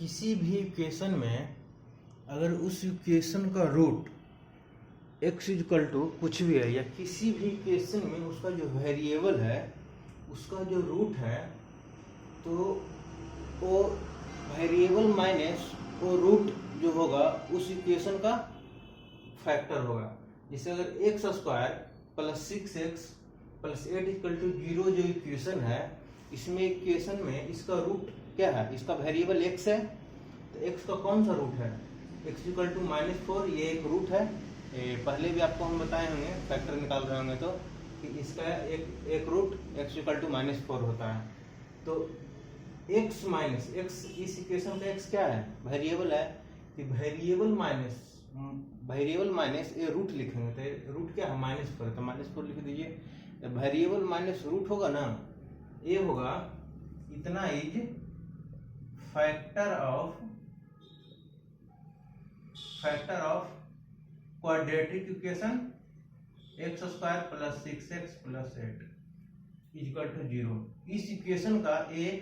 किसी भी इक्वेशन में अगर उस इक्वेशन का रूट x इक्वल टू कुछ भी है या किसी भी इक्वेशन में उसका जो वेरिएबल है उसका जो रूट है तो वो वेरिएबल माइनस वो रूट जो होगा उस इक्वेशन का फैक्टर होगा। जैसे अगर x square plus 6x plus 8 equal to 0 जो इक्वेशन है, इसमें इक्वेशन में इसका रूट क्या है, इसका वेरिएबल x है, तो x का कौन सा रूट है, x इक्वल टू -4, ये एक रूट है। पहले भी आपको हम बताए होंगे, फैक्टर निकाल रहे होंगे तो कि इसका एक रूट x इक्वल टू -4 होता है। तो x माइनस x, इस इक्वेशन का x क्या है, वेरिएबल है, कि वेरिएबल माइनस ये रूट लिखेंगे तो रूट क्या है, -4, तो -4 लिख दीजिए। वेरिएबल माइनस रूट होगा ना, ये होगा इतना is factor of quadratic equation x square plus 6x plus 8 equal to 0। इस इक्वेशन का एक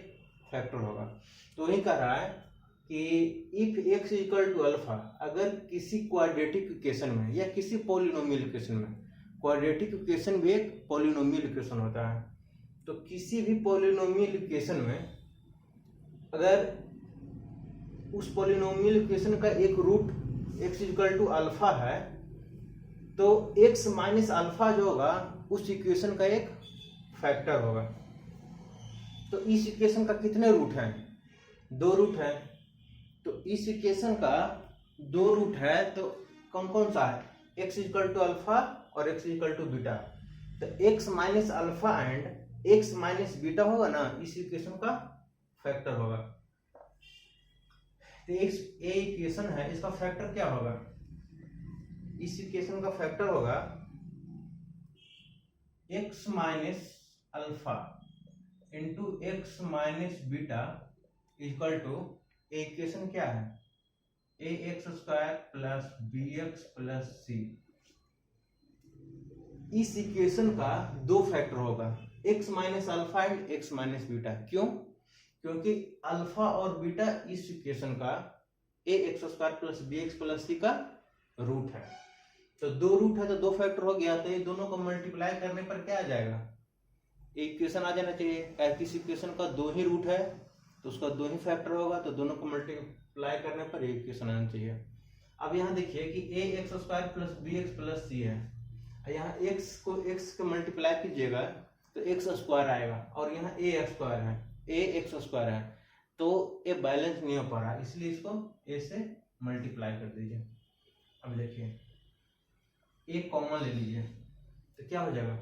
फैक्टर होगा। तो वही कह रहा है कि if x equal to alpha, अगर किसी क्वाड्रेटिक इक्वेशन में या किसी पॉलिनोमियल इक्वेशन में, क्वाड्रेटिक इक्वेशन भी एक पॉलिनोमियल इक्वेशन होता है, तो किसी भी पॉलिनोमियल इक्वेशन में अगर उस पॉलिनोमियल इक्वेशन का एक root x equal to alpha है, तो x माइनस अल्फा जो होगा उस इक्वेशन का एक फैक्टर होगा। तो इस इक्वेशन का कितने रूट हैं, 2 रूट है। तो इस इक्वेशन का 2 रूट है, तो कौन कौन सा है, x इक्वल टू अल्फा और x इक्वल टू बीटा। तो x minus alpha and x minus beta होगा ना, इस इक्वेशन का फैक्टर होगा। तो ये इक्वेशन है, इसका फैक्टर क्या होगा, इस इक्वेशन का फैक्टर होगा x minus alpha into x minus beta equal to, equation क्या है, ax square plus bx plus c। इस इक्वेशन का 2 फैक्टर होगा, x minus alpha and x minus beta. क्यों, क्योंकि अल्फा और बीटा इस इक्वेशन का ax square plus bx plus c का रूट है। तो 2 रूट है तो 2 फैक्टर हो गया, तो ये दोनों को मल्टीप्लाई करने पर क्या आ जाएगा, इक्वेशन आ जाना चाहिए। किसी इक्वेशन का 2 ही रूट है तो उसका 2 ही फैक्टर होगा, तो दोनों को मल्टीप्लाई करने पर इक्वेशन आना चाहिए। अब यहाँ देखिए कि ax square plus bx plus c है, यहाँ x को x के मल्टीप्लाई कीजिएगा तो x स्क्वायर आएगा, और यहाँ ax स्क्वायर है, तो ये बैलेंस नहीं हो पा रहा, इसलिए इसको a से मल्टीप्लाई कर दीजिए। अब देखिए a कॉमन ले लीजिए तो क्या हो जाएगा,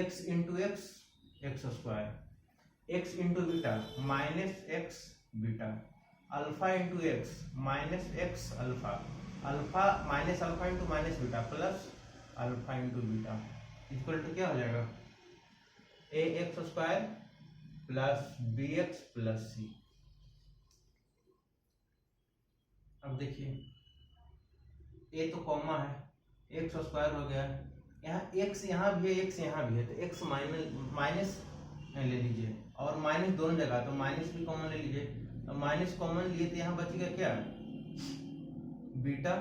x into x square, x into beta minus x beta, alpha into x minus x alpha, alpha minus alpha into minus beta plus alpha into beta equal to क्या हो जाएगा, ax square plus bx plus c। अब देखिए a तो comma है, x square हो गया, यहाँ x यहाँ भी है, x यहाँ भी है, तो x माइनस ले लीजिए, और माइनस दोनों जगह, तो माइनस भी कॉमन ले लीजिए। तो माइनस कॉमन लिए तो यहाँ बच गया क्या, बीटा,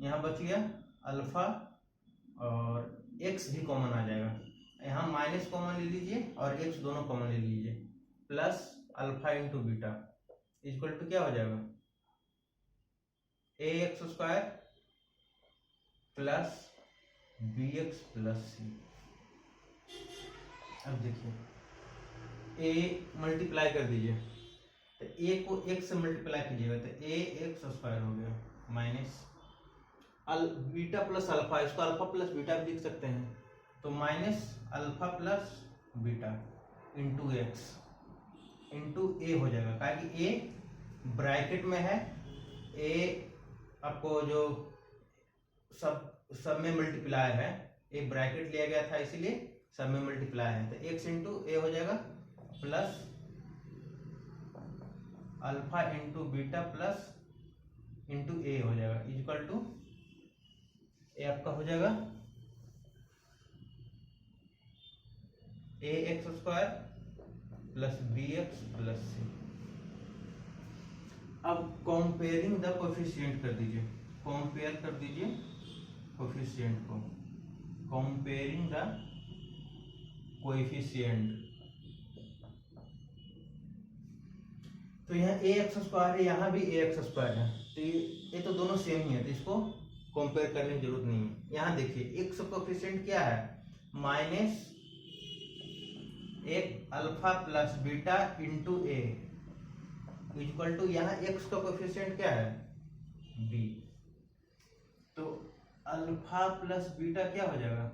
यहाँ बच गया अल्फा, और x भी कॉमन आ जाएगा। यहाँ माइनस कॉमन ले लीजिए और x दोनों कॉमन ले लीजिए, plus alpha into beta equal to क्या हो जाएगा, ax square plus bx plus c। अब देखिए a मल्टीप्लाई कर दीजिए, तो a को x से मल्टीप्लाई कीजिएगा तो ax स्क्वायर हो गया, माइनस बीटा प्लस अल्फा, इसको अल्फा प्लस बीटा भी लिख सकते हैं, तो minus alpha plus beta into x into a हो जाएगा, क्या कि a ब्रैकेट में है, a आपको जो सब में मल्टीप्लाई है, एक ब्रैकेट लिया गया था इसलिए सब में मल्टीप्लाई है, तो x इंटू ए हो जाएगा plus alpha into beta plus into a हो जाएगा इक्वल टू, ए आपका हो जाएगा ax square plus bx plus c। अब कंपेयरिंग द कोफिशिएंट कर दीजिए, कंपेयर कर दीजिए कोफिशिएंट को, कंपेयरिंग द कोएफिशिएंट। तो यहाँ ए एक्स स्क्वायर है, यहाँ भी ए एक्स स्क्वायर है, तो ये तो दोनों सेम ही है, तो इसको कंपेयर करने की जरूरत नहीं है। यहाँ देखिए एक्स कोफिशिएंट क्या है, माइनस एक alpha plus beta into A equal to, यहाँ एक्स का कोफिशिएंट क्या है, बी, तो अल्फा प्लस बीटा क्या हो जाएगा,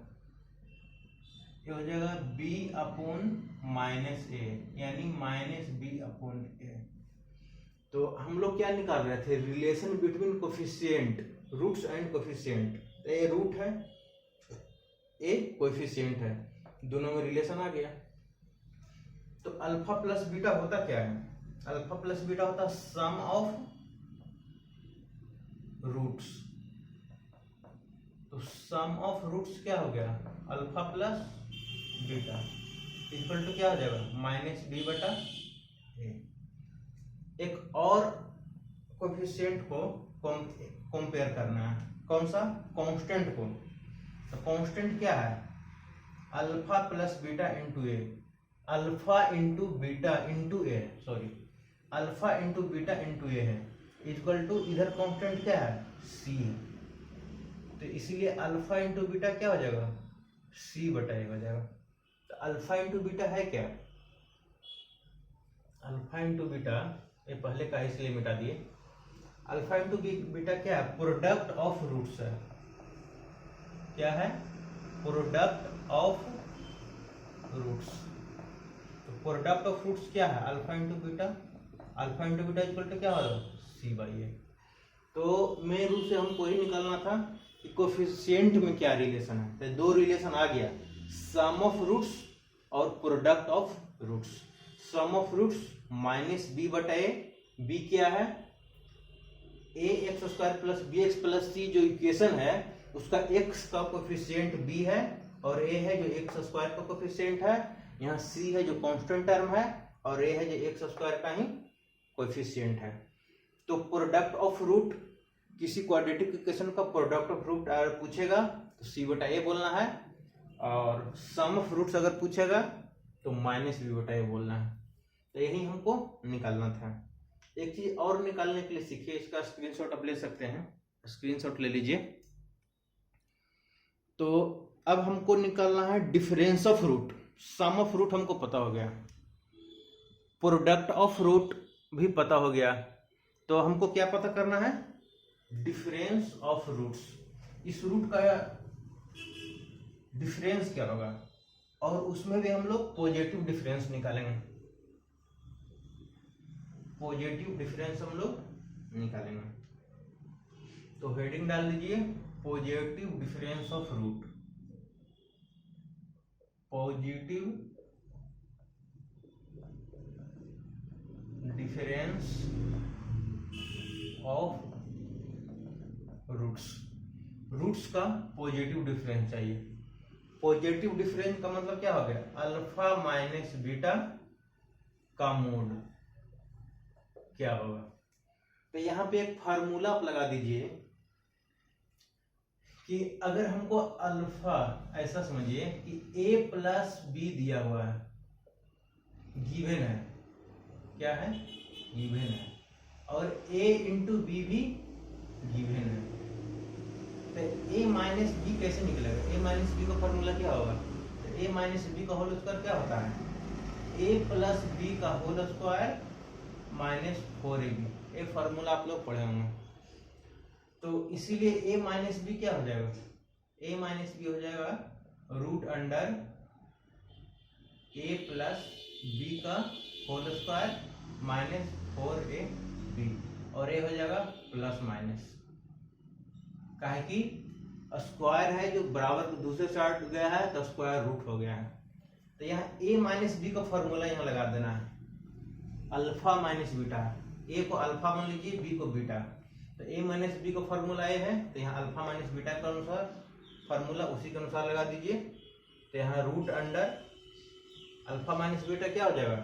ये हो जाएगा बी अपॉन माइनस ए, यानी माइनस बी अपॉन ए। तो हम लोग क्या निकाल रहे थे, relation between coefficient, roots and coefficient. तो ए रूट है, ए कोफिशिएंट है, दोनों में रिलेशन आ गया। तो अल्फा प्लस बीटा होता क्या है, अल्फा प्लस बीटा होता सम ऑफ रूट्स। तो सम ऑफ रूट्स क्या हो गया, alpha plus beta equal to क्या हो जाएगा, माइनस बी बटा ए। एक और कोफिशिएंट को कंपेयर करना है, कौन सा, कांस्टेंट को। तो कांस्टेंट क्या है, alpha plus beta into a, alpha into beta into a, sorry alpha into beta into a है, इक्वल टू इधर कांस्टेंट क्या है, सी है, तो इसीलिए अल्फा इंटू बीटा क्या हो जाएगा, सी बटा ए हो जाएगा। तो अल्फा इंटू बीटा है क्या, अल्फा इंटू बीटा, ये पहले का इसलिए मिटा दिए, अल्फा इंटू बीटा क्या है, प्रोडक्ट ऑफ रूट्स है, क्या है, प्रोडक्ट ऑफ रूट्स। तो प्रोडक्ट ऑफ रूट्स क्या है, alpha into beta, alpha into beta equal to क्या होगा, सी बाई ए। तो मेन रूल से हमको ही निकालना था कि कोफिशिएंट में क्या रिलेशन है। तो दो रिलेशन आ गया, सम ऑफ रूट्स और product of roots. Sum of roots minus b बटा ए, बी क्या है, a x square plus b x plus c, जो इक्वेशन है उसका एक्स का कोफिशिएंट बी है और ए है जो एक्स स्क्वायर का कोफिशिएंट है, यहाँ सी है जो कांस्टेंट टर्म है और ए है जो एक्स स्क्वायर का ही कोएफिशिएंट है। तो प्रोडक्ट ऑफ रूट, किसी क्वाड्रेटिक इक्वेशन का प्रोडक्ट ऑफ रूट अगर पूछेगा तो सी बटा ए बोलना है, और सम ऑफ रूट्स अगर पूछेगा तो माइनस बी बटा ए बोलना है। तो यही हमको निकालना था। एक चीज और निकालने के लिए सीखिए, इसका स्क्रीनशॉट आप ले सकते हैं, स्क्रीनशॉट ले लीजिए। तो अब हमको निकालना है difference of root. Sum of root हमको पता हो गया, प्रोडक्ट ऑफ रूट भी पता हो गया, तो हमको क्या पता करना है, डिफरेंस ऑफ रूट्स। इस रूट का डिफरेंस क्या होगा, और उसमें भी हम लोग पॉजिटिव डिफरेंस निकालेंगे, पॉजिटिव डिफरेंस हम लोग निकालेंगे। तो हेडिंग डाल दीजिए positive difference of root, positive difference of roots. Roots का पॉजिटिव डिफरेंस चाहिए। पॉजिटिव डिफरेंस का मतलब क्या हो गया, अल्फा माइनस बीटा का मोड क्या होगा। तो यहां पे एक फार्मूला आप लगा दीजिए कि अगर हमको अल्फा, ऐसा समझिए कि a प्लस बी दिया हुआ है, गिवन है, क्या है, गिवन है, और a इंटू बी भी गिवन है, तो a माइनस बी कैसे निकलेगा, a माइनस बी का फॉर्मूला क्या होगा, तो a माइनस बी का होल स्क्वायर क्या होता है, a प्लस बी का होल स्क्वायर माइनस 4ab। ये फॉर्मूला आप लोग पढ़े होंगे। तो इसीलिए a माइनस बी क्या हो जाएगा, a माइनस बी हो जाएगा root under a plus B का होल स्क्वायर माइनस 4ab, और a हो जाएगा प्लस माइनस, काहे कि स्क्वायर है जो बराबर दूसरे साइड गया है तो स्क्वायर रूट हो गया है। तो यहाँ a माइनस बी का फॉर्मूला यहाँ लगा देना है, अल्फा माइनस बीटा, a को अल्फा मान लीजिए, b को बीटा। तो a माइनस बी का फॉर्मूला a है, तो यहाँ अल्फा माइनस बीटा के अनुसार फॉर्मूला उसी के अनुसार लगा दीजिए। तो यहाँ root under alpha minus beta क्या हो जाएगा,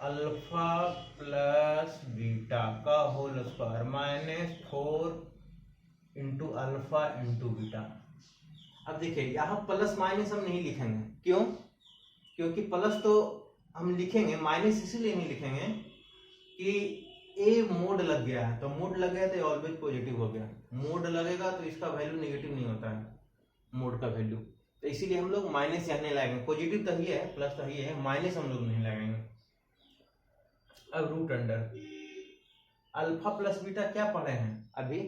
अल्फा प्लस बीटा का whole square -4 into alpha into beta. अब देखिए यहाँ प्लस माइनस हम नहीं लिखेंगे, क्यों? क्योंकि प्लस तो हम लिखेंगे, माइनस इसीलिए नहीं लिखेंगे कि ए मोड लग गया है, तो मोड लग गया तो ऑलवेज पॉजिटिव हो गया। मोड लगेगा तो इसका वैल्यू नेगेटिव नहीं होता है, मोड का वैल्यू, तो इसीलिए हम लोग माइनस यहाँ नहीं लगाएंगे। पॉजिटिव तो ही है, प्लस तो ही है, माइनस हम लोग नहीं लगाएंगे। अब root under alpha plus beta क्या पढ़े हैं अभी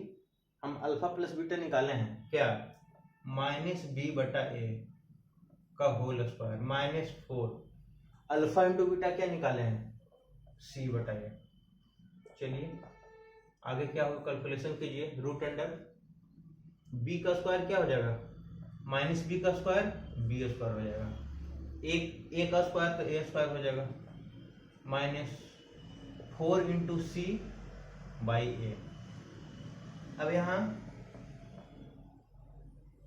हम? अल्फा प्लस बीटा निकाले हैं क्या? -b/a का whole square -4 alpha into beta क्या निकाले हैं? c/a। चलिए आगे क्या हो, कैलकुलेशन कीजिए। रूट अंडर b का स्क्वायर क्या हो जाएगा? -b का स्क्वायर b स्क्वायर हो जाएगा। एक a का स्क्वायर तो a स्क्वायर हो जाएगा, -4 इंटू c/a। अब यहाँ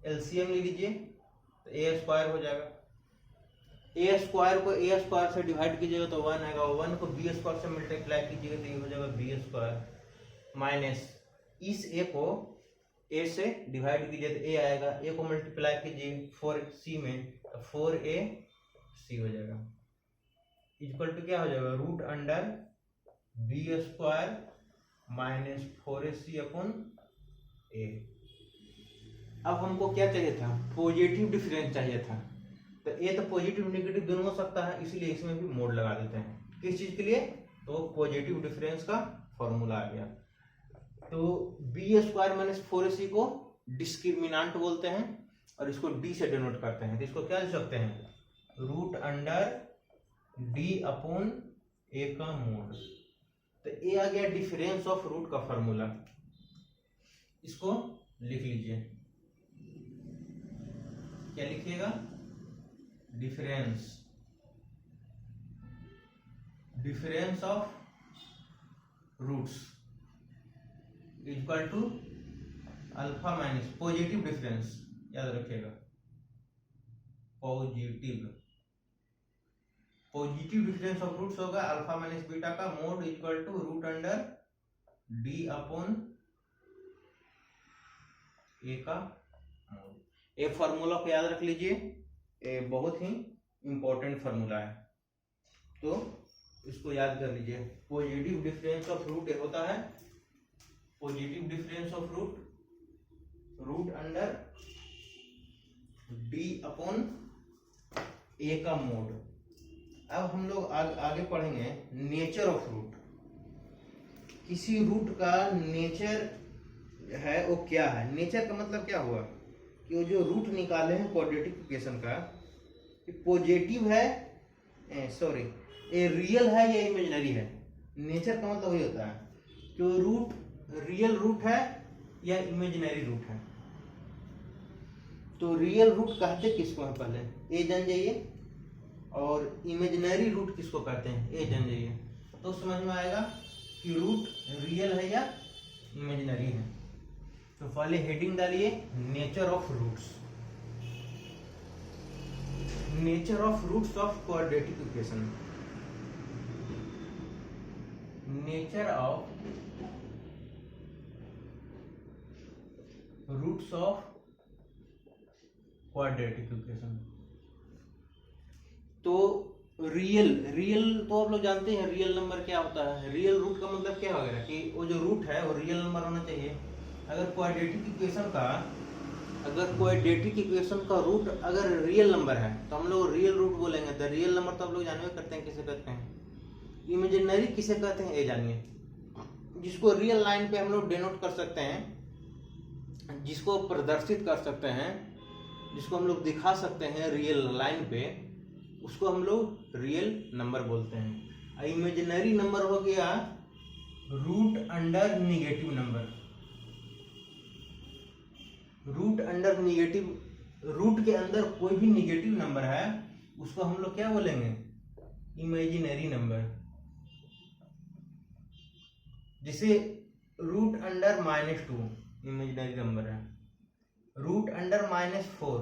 एलसीएम ले लीजिए तो a स्क्वायर हो जाएगा। a स्क्वायर को a स्क्वायर से डिवाइड कीजिएगा तो 1 आएगा, 1 को b स्क्वायर से मल्टीप्लाई कीजिएगा तो ये हो जाएगा b स्क्वायर, माइनस इस a को a से डिवाइड कीजिए तो a आएगा, a को मल्टीप्लाई कीजिए 4c में तो 4ac हो जाएगा, इक्वल टू क्या हो जाएगा? Root under b square -4ac upon a। अब हमको क्या चाहिए था? पॉजिटिव डिफरेंस चाहिए था, तो ए तो पॉजिटिव नेगेटिव दोनों हो सकता है, इसीलिए इसमें भी मोड लगा देते हैं। किस चीज के लिए? तो पॉजिटिव डिफरेंस का फॉर्मूला आ गया। तो बी स्क्वायर -4ac को डिस्क्रिमिनांट बोलते हैं और इसको डी से डिनोट करते हैं, तो इसको क्या लिख सकते हैं? Root under D upon a का मोड। तो ए आ गया डिफरेंस ऑफ रूट का फॉर्मूला, इसको लिख लीजिए। क्या लिखिएगा? Difference of roots equal to alpha minus positive difference, याद रखिएगा, पॉजिटिव डिफरेंस ऑफ रूट्स होगा अल्फा माइनस बीटा का mod equal to root under D upon a का मोड। ए फॉर्मूला को याद रख लीजिए, ये बहुत ही इंपॉर्टेंट फॉर्मूला है, तो इसको याद कर लीजिए। पॉजिटिव डिफरेंस ऑफ रूट होता है, positive difference of root under D upon a का मोड। अब हम लोग आगे पढ़ेंगे नेचर ऑफ रूट। किसी रूट का नेचर है वो क्या है? नेचर का मतलब क्या हुआ कि वो जो रूट निकाले हैं क्वाड्रेटिक इक्वेशन का, पॉजिटिव है, सॉरी, ये रियल है या इमेजिनरी है। नेचर का मतलब वही होता है कि वो रूट रियल रूट है या इमेजिनरी रूट है। तो रियल रूट कहते किसको है? पहले ए जान जाइए, और इमेजिनरी रूट किसको कहते हैं? ए जान जाइए, तो समझ में आएगा कि रूट रियल है या इमेजिनरी है। तो पहले हेडिंग डालिए nature of roots, nature of roots of quadratic equation. Nature of roots of quadratic equation. तो रियल तो आप लोग जानते हैं रियल नंबर क्या होता है। रियल रूट का मतलब क्या होगा कि वो जो रूट है वो रियल नंबर होना चाहिए। अगर क्वाड्रेटिक इक्वेशन का रूट अगर रियल नंबर है तो हम लोग रियल रूट बोलेंगे। द रियल नंबर तो आप लोग जानवे करते हैं किसे कहते हैं। इमेजिनरी किसे कहते हैं ये जानिए, जिसको रियल लाइन पे हम लोग डिनोट कर सकते हैं, जिसको प्रदर्शित कर सकते हैं, जिसको हम लोग दिखा सकते हैं रियल लाइन पे, उसको हम लोग रियल नंबर बोलते हैं। इमेजिनरी नंबर हो गया root under negative number. Root under negative, root के अंदर कोई भी निगेटिव नंबर है उसको हम लोग क्या बोलेंगे? Imaginary number. जिसे रूट अंडर -2 इमेजिनरी नंबर है। रूट अंडर -4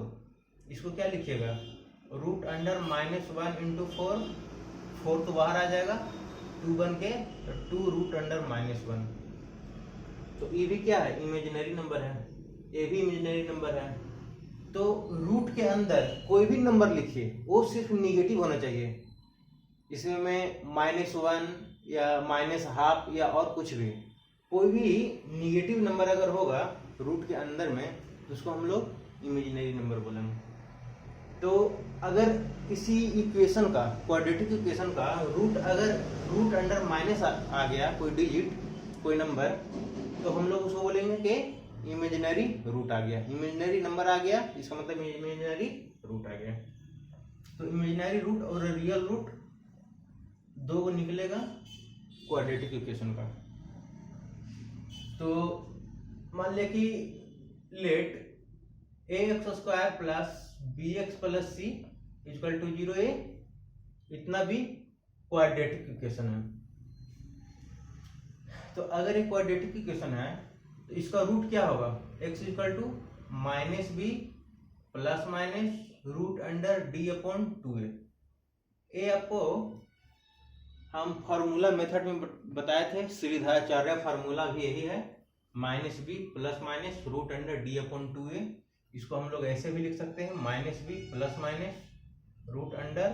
इसको क्या लिखिएगा? रूट अंडर -1 × 4 4 तो बाहर आ जाएगा, 2 बन के 2 रूट अंडर -1। तो ये भी क्या है, इमेजिनरी नंबर है, ये भी इमेजिनरी नंबर है। तो रूट के अंदर कोई भी नंबर लिखिए वो सिर्फ निगेटिव होना चाहिए। इसमें मैं -1 या -12 या और कुछ भी, कोई भी निगेटिव नंबर अगर होगा रूट के अंदर में तो उसको हम लोग इमेजिनरी नंबर बोलेंगे। तो अगर किसी इक्वेशन का, क्वाड्रेटिक इक्वेशन का अगर रूट अंडर माइनस आ गया, कोई डिजिट, कोई नंबर, तो हम लोग उसको बोलेंगे कि इमेजिनरी रूट आ गया, इमेजिनरी नंबर आ गया, इसका मतलब इमेजिनरी रूट आ गया। तो इमेजिनरी रूट और रियल रूट दो को निकलेगा क्वाड्रेटिक इक्वेशन का। तो मान लिया कि let ax² plus bx plus c equal to 0 है, इतना भी क्वाड्रेटिक इक्वेशन है। तो अगर एक क्वाड्रेटिक इक्वेशन है तो इसका रूट क्या होगा, x equal to -b plus minus root under d/2a। ये आपको हम फार्मूला मेथड में बताए थे, श्रीधराचार्य फार्मूला भी यही है, -b plus minus root under d/2a। इसको हम लोग ऐसे भी लिख सकते हैं, -b plus minus root under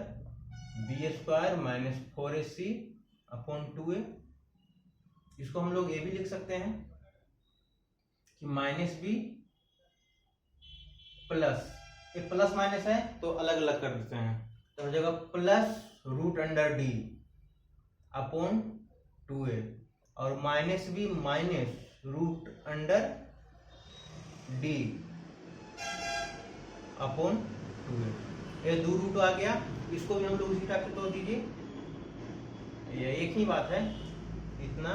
b² minus 4ac/2a। इसको हम लोग ये भी लिख सकते हैं कि -b प्लस, ये प्लस माइनस है तो अलग अलग कर देते हैं, तो हो जाएगा प्लस रूट अंडर d/2a और -b minus root under d/2a। ये दो रूट आ गया, इसको भी हम लोग उसी टाइप से तोड़ दीजिए, ये एक ही बात है, इतना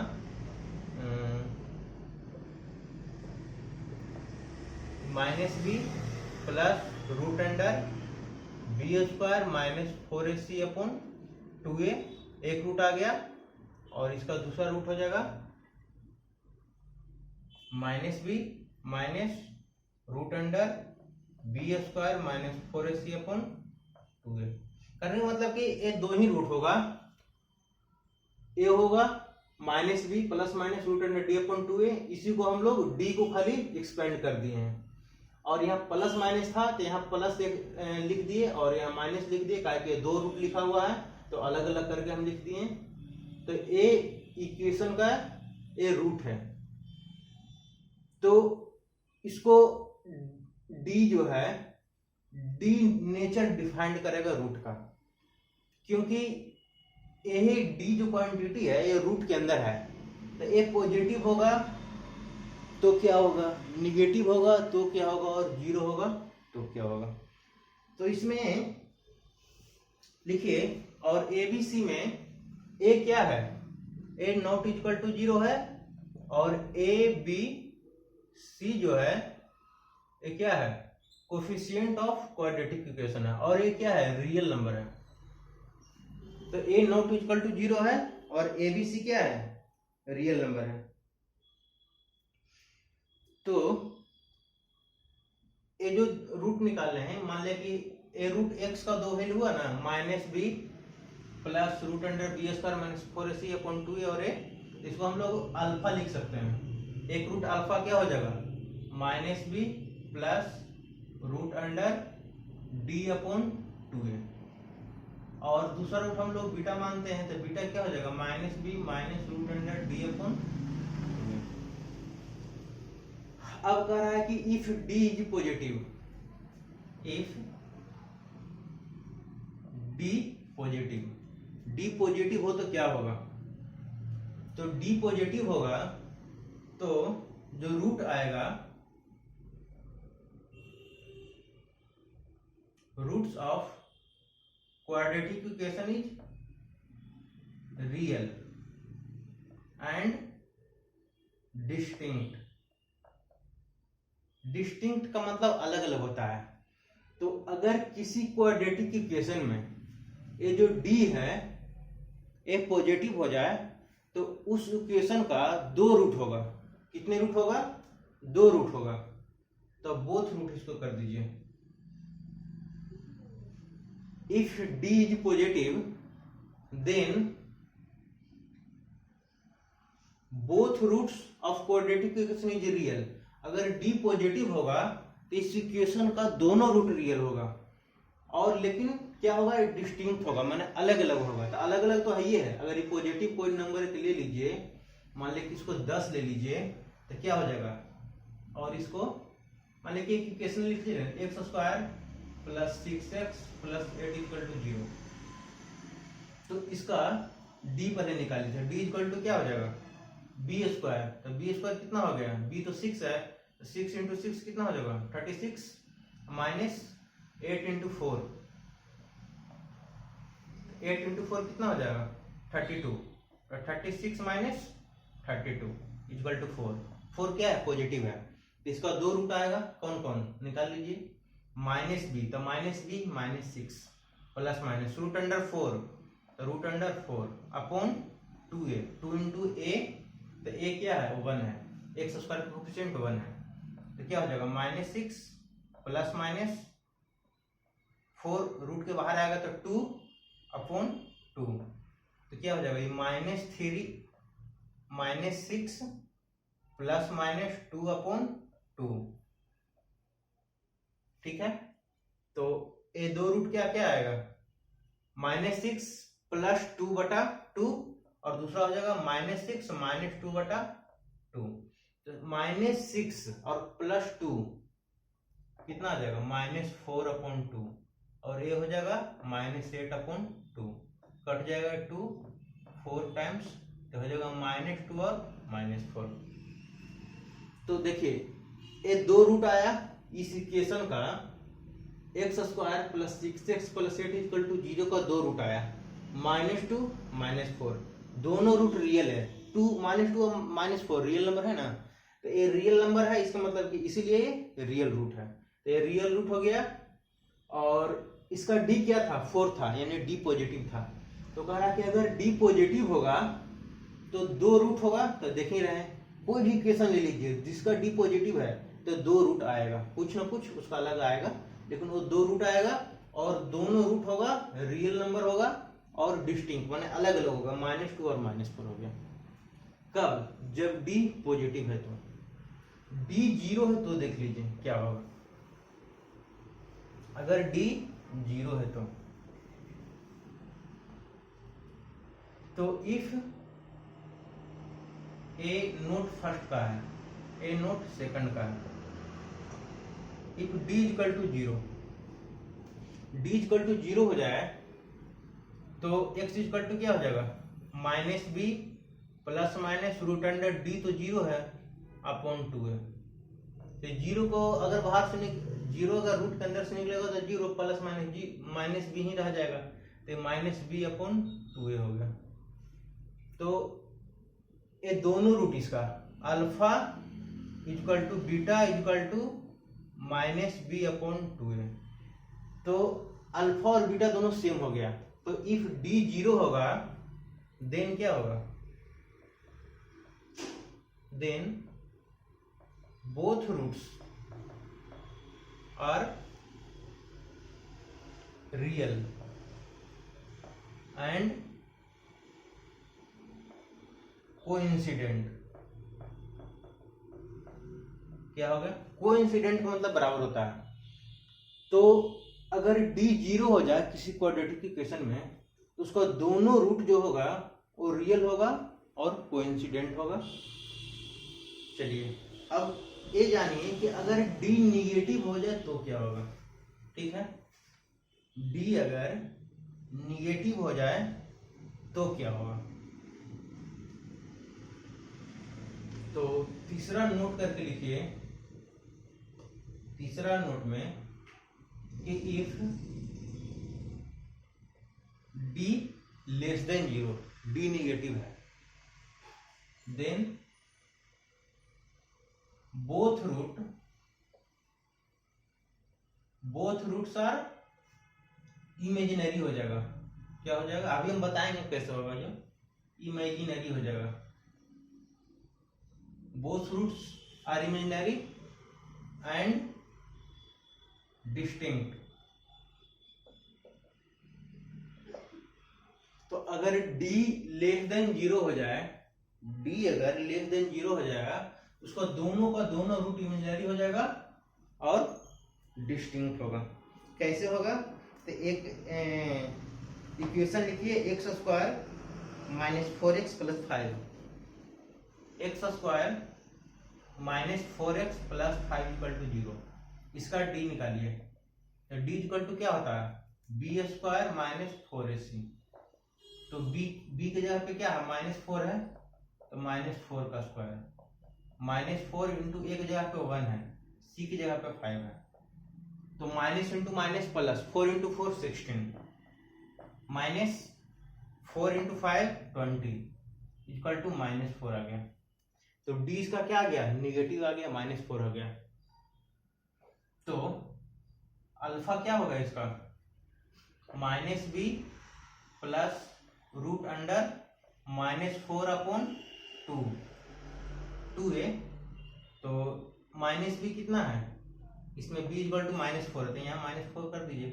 -b plus root under b² minus 4ac/2a, एक रूट आ गया, और इसका दूसरा रूट हो जाएगा -b minus root under b² minus 4ac/2a। करने का मतलब कि ये दो ही रूट होगा, ये होगा -b plus minus root under d/2a, इसी को हम लोग d को खाली एक्सपेंड कर दिए हैं, और यहाँ प्लस माइनस था तो यहाँ प्लस लिख दिए और यहाँ माइनस लिख दिए, क्योंकि दो रूट लिखा हुआ है तो अलग अलग करके हम लिख दिए। तो ये इक्वेशन का ये रूट है, तो इसको d जो है, d नेचर डिफाइंड करेगा रूट का, क्योंकि यही d जो क्वांटिटी है ये रूट के अंदर है। तो ये पॉजिटिव होगा तो क्या होगा, निगेटिव होगा तो क्या होगा, और जीरो होगा तो क्या होगा। तो इसमें लिखिए, और ABC में a क्या है, a नॉट इक्वल टू 0 है, और ABC जो है ये क्या है, कोफिशिएंट ऑफ क्वाड्रेटिक इक्वेशन है, और ये क्या है, रियल नंबर है। तो a नॉट इक्वल टू 0 है और ABC क्या है, रियल नंबर है। तो ये जो रूट निकालने हैं, मान लिया कि ए रूट x का दो वैल्यू हुआ ना, -b plus root under b² minus 4ac/2a, और इसको हम लोग अल्फा लिख सकते हैं। एक रूट अल्फा क्या हो जाएगा, -b plus root under d/2a, और दूसरा रूट हम लोग बीटा मानते हैं, तो बीटा क्या हो जाएगा, -b minus root under d/2a। अब कह रहा है कि if d is positive, if d positive हो तो क्या होगा, तो d पॉजिटिव होगा तो जो रूट आएगा, roots of quadratic equation is real and distinct. Distinct का मतलब अलग अलग होता है। तो अगर किसी क्वाड्रेटिक इक्वेशन में ये जो d है ये पॉजिटिव हो जाए तो उस इक्वेशन का दो रूट होगा। कितने रूट होगा, दो रूट होगा। तो बोथ रूट इसको कर दीजिए। If d is positive then both roots of quadratic equation is real. अगर डी पॉजिटिव होगा तो इस इक्वेशन का दोनों रूट रियल होगा, और लेकिन क्या होगा, डिस्टिंक्ट होगा, माने अलग अलग होगा। तो अलग अलग तो है ही है। अगर ये पॉजिटिव कोई नंबर ले लीजिए, मान लीजिए कि इसको 10 ले लीजिए, तो क्या हो जाएगा, और इसको मान लीजिए कि इक्वेशन लिख लीजिए x square plus 6x plus 8 equal to 0। तो इसका डी पहले निकाल लीजिए। डी इक्वल टू क्या हो जाएगा, बी स्क्वायर। तो बी स्क्वायर कितना हो गया, बी तो 6 है, तो 6 इंटू 6 कितना हो जाएगा 36 माइनस 8 इंटू 4, 8 इंटू 4 कितना हो जाएगा 32। तो 36 माइनस 32 इक्वल टू 4। 4 क्या है, पॉजिटिव है। तो इसका दो रूट आएगा, कौन कौन निकाल लीजिए। माइनस बी, तो minus b minus 6 plus minus root under 4, तो root under 4 upon 2a। 2 into a, तो ए क्या है, 1 है, एक्स स्क्वायर कोएफिशिएंट 1 है। तो क्या हो जाएगा माइनस 6 प्लस माइनस 4, रूट के बाहर आएगा तो 2 अपॉन 2। तो क्या हो जाएगा, ये minus 3 minus 6 plus minus 2 upon 2। ठीक है, तो ये दो रूट क्या क्या आएगा, माइनस 6 प्लस 2 बटा 2, और दूसरा हो जाएगा माइनस 6 माइनस 2 बटा 2। तो माइनस 6 और प्लस 2 कितना आ जाएगा, माइनस 4 अपॉन 2, और ये हो जाएगा माइनस 8 अपॉन 2। कट जाएगा 2 4 टाइम्स, तो हो जाएगा माइनस 2 और माइनस 4। तो देखिए ये दो रूट आया इस इक्वेशन का, x square plus 6x plus 8 equal to 0 का दो रूट आया, -2 -4, दोनों रूट रियल है। -2 और -4 रियल नंबर है ना, तो ये रियल नंबर है, इसका मतलब कि इसीलिए ये रियल रूट है। तो ये रियल रूट हो गया, और इसका डी क्या था, 4 था, यानी डी पॉजिटिव था। तो कह रहा कि अगर डी पॉजिटिव होगा तो दो रूट होगा। तो देख ही रहे हैं, कोई भी इक्वेशन ले लीजिए जिसका डी पॉजिटिव है तो दो रूट आएगा, कुछ ना कुछ उसका अलग आएगा, लेकिन वो दो रूट आएगा, और दोनों रूट होगा रियल नंबर होगा, और डिस्टिंक्ट माने अलग अलग होगा, -2 और -4 हो गया। कब, जब डी पॉजिटिव है। तो डी 0 है तो देख लीजिए क्या होगा। अगर डी 0 है तो इफ ए नोट फर्स्ट का है, ए नोट सेकंड का है, if D equal to 0, D equal to 0 हो जाए तो एक्स इक्वल टू क्या हो जाएगा, minus B plus minus root under D, तो 0 है अपॉन 2 है। तो 0 को अगर बाहर से 0 अगर रूट के अंदर से निकलेगा तो 0 प्लस माइनस बी ही रह जाएगा, तो माइनस बी अपॉन 2a हो गया। तो ये दोनों रूट इसका alpha equal to beta equal to minus B upon 2a, तो अल्फा और बीटा दोनों सेम हो गया। तो इफ डी 0 होगा देन क्या होगा, then both roots are real and coincident. क्या हो गया, कोइंसिडेंट का मतलब बराबर होता है। तो अगर डी 0 हो जाए किसी क्वाड्रेटिक इक्वेशन में, तो उसका दोनों रूट जो होगा वो रियल होगा और कोइंसिडेंट होगा। चलिए अब ये जानिए कि अगर डी निगेटिव हो जाए तो क्या होगा। ठीक है, डी अगर निगेटिव हो जाए तो क्या होगा। तो तीसरा नोट करके लिखिए, तीसरा नोट में कि if D less than 0, D negative है, then both roots are imaginary हो जाएगा। क्या हो जाएगा, अभी हम बताएंगे कैसे होगा, ये इमेजिनरी हो जाएगा। Both roots are imaginary and distinct. तो अगर d लेस देन 0 हो जाए, d अगर लेस देन 0 हो जाएगा, उसका दोनों का दोनों रूट इमेजिनरी हो जाएगा और डिस्टिंक्ट होगा। कैसे होगा? तो एक इक्वेशन लिखिए, x square minus 4x plus 5, x square minus 4x plus 5 equal to 0। इसका d निकालिए। तो d इक्वल टू क्या होता है? B square minus 4ac। तो b के जगह पे क्या है? -4 है, तो -4 का स्क्वायर, -4 इंटू ए की जगह पे 1 है, c की जगह पे 5 है, तो minus into minus plus, 4 into 4 16, minus 4 into 5 20 equal to -4 आ गया। तो d इसका क्या आ गया? निगेटिव आ गया, -4 हो गया। तो अल्फा क्या होगा इसका? -b plus root under -4 upon 2 है। तो -b कितना है? इसमें b इक्वल टू -4 है, तो यहाँ -4 कर दीजिए,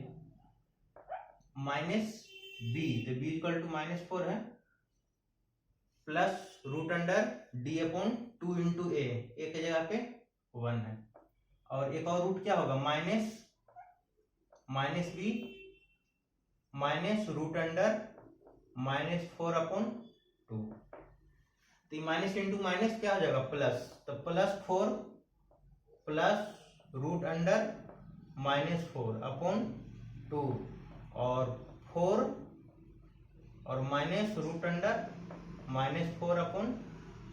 -b, तो b इक्वल टू -4 है, plus root under d upon 2 into a की जगह पे 1 है, और एक और रूट क्या होगा? -b minus root under -4 upon 2। तो माइनस इंटू माइनस क्या हो जाएगा? प्लस, तो +4 प्लस रूट अंडर -4 अपॉन 2 और 4 और माइनस रूट अंडर -4 अपॉन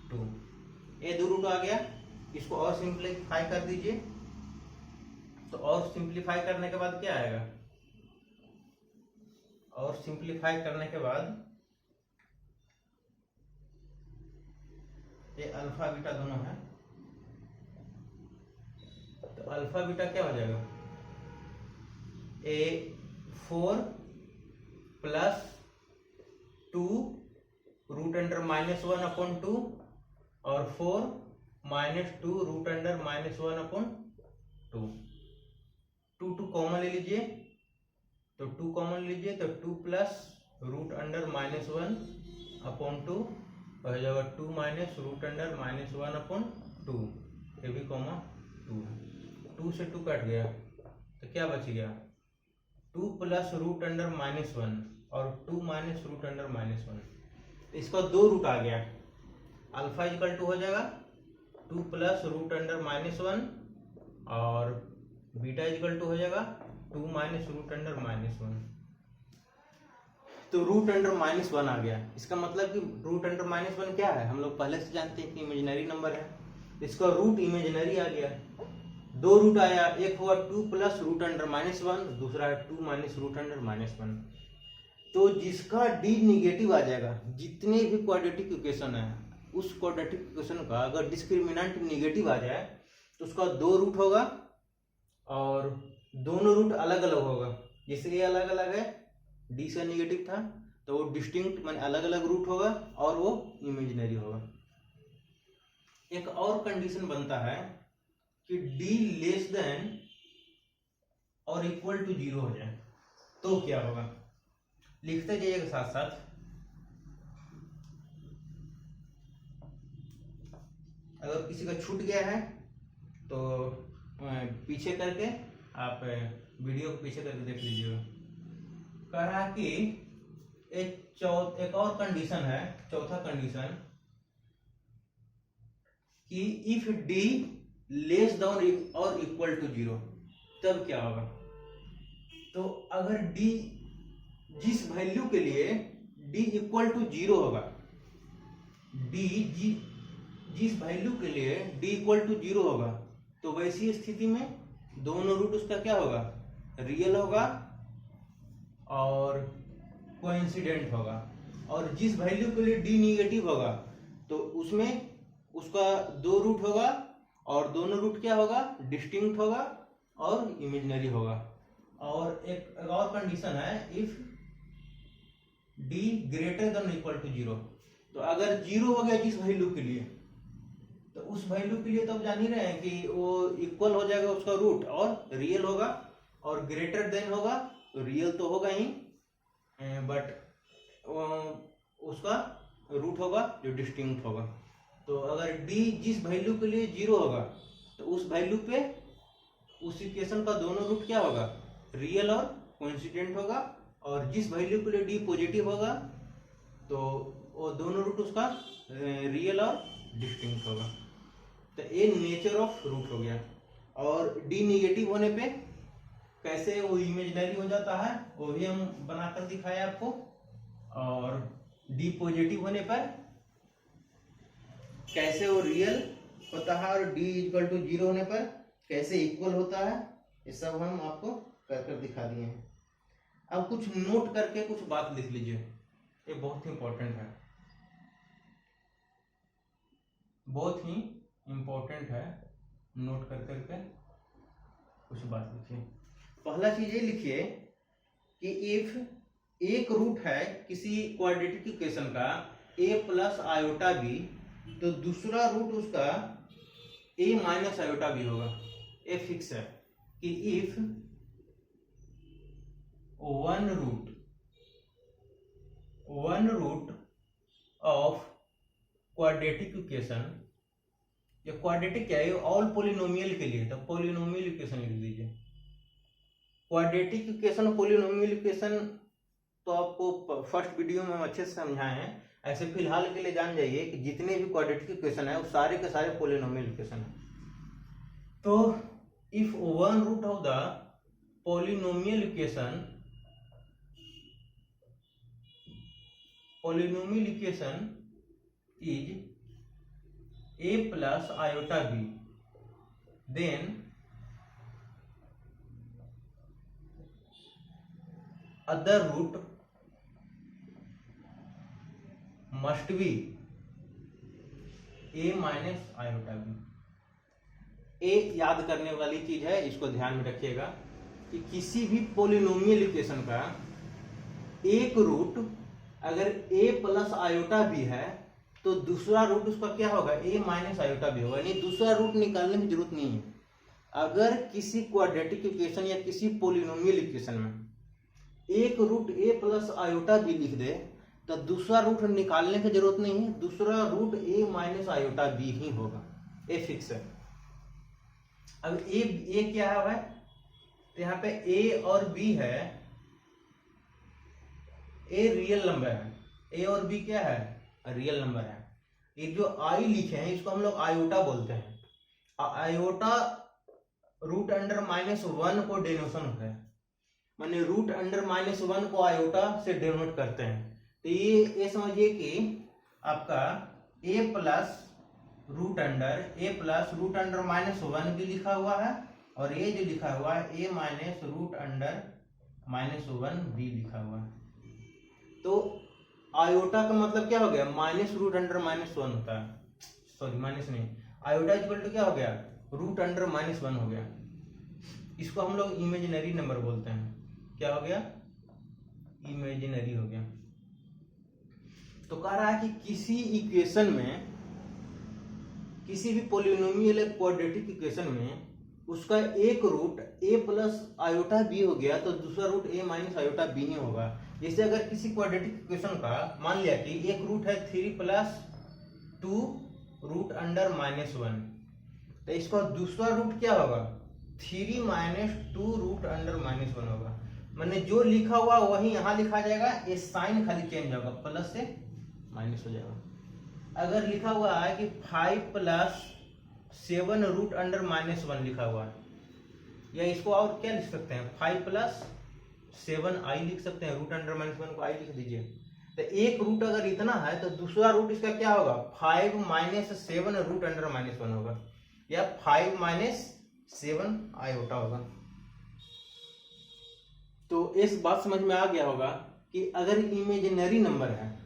2। ये दो रूट आ गया। इसको और सिंप्लीफाई कर दीजिए। तो और सिंप्लीफाई करने के बाद क्या आएगा? और सिंप्लीफाई करने के बाद ये अल्फा बीटा दोनों है, तो अल्फा बीटा क्या हो जाएगा? 4 प्लस 2 रूट अंडर -1 अपॉन 2 और 4 minus 2 root under -1 upon 2। 2 common ले लीजिए, तो 2 कॉमन लीजिए, तो 2 प्लस रूट अंडर -1 अपॉन 2 हो जाएगा 2 माइनस रूट अंडर -1 अपॉन 2, ये भी कॉमन 2 है। 2 से 2 कट गया, तो क्या बच गया? 2 प्लस रूट अंडर -1 और 2 माइनस रूट अंडर -1। इसका दो रूट आ गया। अल्फा इक्वल टू हो जाएगा 2 प्लस रूट अंडर -1 और बीटा इक्वल टू हो जाएगा 2 माइनस रूट अंडर -1। तो रूट अंडर -1 आ गया। इसका मतलब कि रूट अंडर -1 क्या है? हम लोग पहले से जानते हैं कि इमेजिनरी नंबर है। इसका रूट इमेजिनरी आ गया। दो रूट आया, एक हुआ 2 प्लस रूट अंडर -1, दूसरा है 2 माइनस रूट अंडर -1। तो जिसका d निगेटिव आ जाएगा, जितने भी क्वाड्रेटिक इक्वेशन है, उस क्वाड्रेटिक इक्वेशन का अगर डिस्क्रिमिनेंट निगेटिव आ जाए तो उसका दो रूट होगा और दोनों रूट अलग अलग होगा। जैसे ये अलग अलग है, d से निगेटिव था, तो वो डिस्टिंक्ट माने अलग अलग रूट होगा और वो इमेजिनरी होगा। एक और कंडीशन बनता है कि d लेस देन और इक्वल टू 0 हो जाए, तो क्या होगा? लिखते जाइएगा साथ साथ। अगर किसी का छूट गया है तो पीछे करके आप वीडियो को पीछे करके देख लीजिएगा। कह रहा है कि एक और कंडीशन है, चौथा कंडीशन, कि इफ d लेस देन और इक्वल टू 0 तब क्या होगा? तो अगर d जिस वैल्यू के लिए d इक्वल टू 0 होगा, जिस वैल्यू के लिए d इक्वल टू 0 होगा, तो वैसी स्थिति में दोनों रूट उसका क्या होगा? रियल होगा और कोइंसिडेंट होगा। और जिस वैल्यू के लिए d निगेटिव होगा, तो उसमें उसका दो रूट होगा और दोनों रूट क्या होगा? डिस्टिंक्ट होगा और इमेजिनरी होगा। और एक और कंडीशन है, if d greater than equal to 0। तो अगर 0 हो गया जिस वैल्यू के लिए, तो उस वैल्यू के लिए तो आप जान ही रहे हैं कि वो इक्वल हो जाएगा उसका रूट और रियल होगा, और ग्रेटर देन होगा तो रियल तो होगा ही, बट उसका रूट होगा जो डिस्टिंक्ट होगा। तो अगर डी जिस वैल्यू के लिए 0 होगा तो उस वैल्यू पे उस इक्वेशन का दोनों रूट क्या होगा, रियल और कोइंसिडेंट होगा, और जिस वैल्यू के लिए डी पॉजिटिव होगा तो वो दोनों रूट उसका रियल और डिस्टिंक्ट होगा। तो ये नेचर ऑफ रूट हो गया। और डी निगेटिव होने पे कैसे वो इमेजिनरी हो जाता है वो भी हम बनाकर दिखाए आपको, और डी पॉजिटिव होने पर कैसे वो रियल होता है, और डी इक्वल टू 0 होने पर कैसे इक्वल होता है, ये सब हम आपको कर दिखा दिए हैं। अब कुछ नोट करके कुछ बात लिख लीजिए, ये बहुत ही इंपॉर्टेंट है, बहुत ही इंपॉर्टेंट है। नोट कर करके कुछ बात लिखिए। पहला चीज ये लिखिए कि इफ एक रूट है किसी क्वाड्रेटिक इक्वेशन का a प्लस आयोटा बी, तो दूसरा रूट उसका a माइनस आयोटा बी होगा। ये फिक्स है कि if one root of quadratic equation, ये क्वाड्रेटिक क्या है, ऑल पॉलिनोमियल के लिए, तो पॉलिनोमियल इक्वेशन लिख दीजिए। क्वाड्रेटिक इक्वेशन पॉलिनोमियल इक्वेशन तो आपको फर्स्ट वीडियो में हम अच्छे से समझाए हैं। ऐसे फिलहाल के लिए जान जाइए कि जितने भी क्वाड्रेटिक इक्वेशन है वो सारे के सारे पॉलिनोमियल इक्वेशन है। तो if one root of the polynomial equation is a plus iota b, then other root must be a minus iota b। ए याद करने वाली चीज है, इसको ध्यान में रखिएगा कि किसी भी पॉलिनोमियल इक्वेशन का एक रूट अगर a प्लस आयोटा बी है तो दूसरा रूट उसका क्या होगा, a माइनस आयोटा बी होगा। नहीं, दूसरा रूट निकालने की जरूरत नहीं है। अगर किसी क्वाड्रेटिक इक्वेशन या किसी पॉलिनोमियल इक्वेशन में एक root a plus iota b लिख दे तो दूसरा रूट निकालने की जरूरत नहीं है, दूसरा root a minus iota b ही होगा। ये फिक्स है। अब a क्या है भाई, तो यहाँ पे a और b है, a रियल नंबर है, a और b क्या है, रियल नंबर है। ये जो आई लिखे हैं इसको हम लोग आयोटा बोलते हैं। आयोटा रूट अंडर -1 को डेनोशन होता है, माने रूट अंडर -1 को आयोटा से डेनोट करते हैं। तो ये समझिए कि आपका a प्लस रूट अंडर -1 भी लिखा हुआ है, और ये जो लिखा हुआ है a माइनस रूट अंडर -1 भी लिखा हुआ है। तो आयोटा का मतलब क्या हो गया, माइनस रूट अंडर -1 होता है, सॉरी माइनस नहीं, आयोटा इक्वल टू क्या हो गया, रूट अंडर -1 हो गया। इसको हम लोग इमेजिनरी नंबर बोलते हैं। क्या हो गया, इमेजिनरी हो गया। तो कह रहा है कि किसी इक्वेशन में, किसी भी पॉलिनोमियल क्वाड्रेटिक इक्वेशन में उसका एक root a plus iota b हो गया तो दूसरा root a minus iota b ही होगा। जैसे अगर किसी क्वाड्रेटिक इक्वेशन का मान लिया कि एक रूट है 3 प्लस 2 रूट अंडर -1, तो इसका दूसरा रूट क्या होगा, 3 माइनस 2 रूट अंडर -1 होगा। मैंने जो लिखा हुआ वही यहाँ लिखा जाएगा, ये साइन खाली चेंज होगा, प्लस से माइनस हो जाएगा। अगर लिखा हुआ है कि 5 प्लस 7 रूट अंडर -1 लिखा हुआ है, या इसको और क्या लिख सकते हैं, 5 प्लस 7 आई लिख सकते हैं, रूट अंडर -1 को आई लिख दीजिए। तो एक रूट अगर इतना है तो दूसरा रूट इसका क्या होगा, 5 माइनस 7 रूट अंडर -1 होगा, या 5 माइनस 7 आयोटा होगा। तो इस बात समझ में आ गया होगा कि अगर इमेजिनरी नंबर है,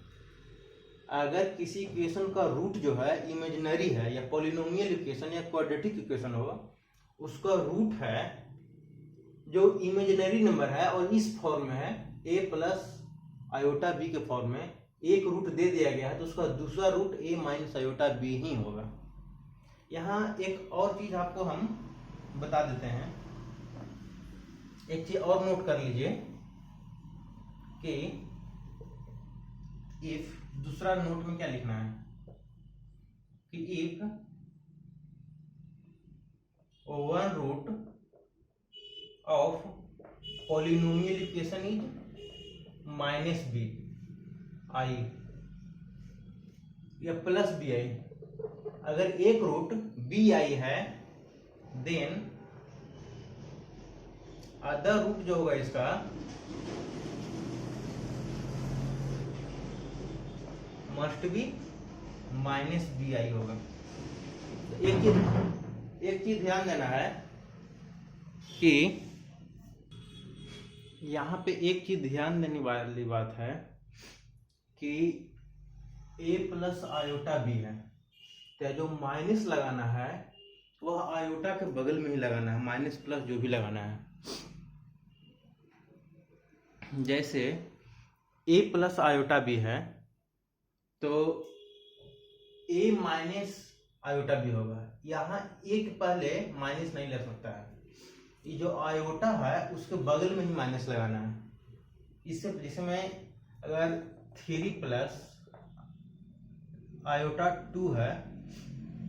अगर किसी इक्वेशन का रूट जो है इमेजिनरी है, या पॉलिनोमियल इक्वेशन या क्वाड्रेटिक इक्वेशन होगा, उसका रूट है जो इमेजिनरी नंबर है और इस फॉर्म में है a प्लस आयोटा बी के फॉर्म में, एक रूट दे दिया गया है तो उसका दूसरा root a minus iota b ही होगा। यहाँ एक और चीज आपको हम बता देते हैं, एक चीज और नोट कर लीजिए कि इफ दूसरा नोट में क्या लिखना है कि if one root of polynomial equation is -b i या +bi, अगर एक रूट bi है देन अदर रूट जो होगा इसका मस्ट बी -bi होगा। तो एक चीज ध्यान देना है कि यहाँ पे एक चीज ध्यान देने वाली बात है कि a प्लस आयोटा b है, तो जो माइनस लगाना है वह आयोटा के बगल में ही लगाना है, माइनस प्लस जो भी लगाना है। जैसे a प्लस आयोटा b है तो a माइनस आयोटा b होगा। यहाँ एक पहले माइनस नहीं लग सकता है, ये जो आयोटा है उसके बगल में ही माइनस लगाना है। इससे जैसे मैं अगर 3 प्लस आयोटा 2 है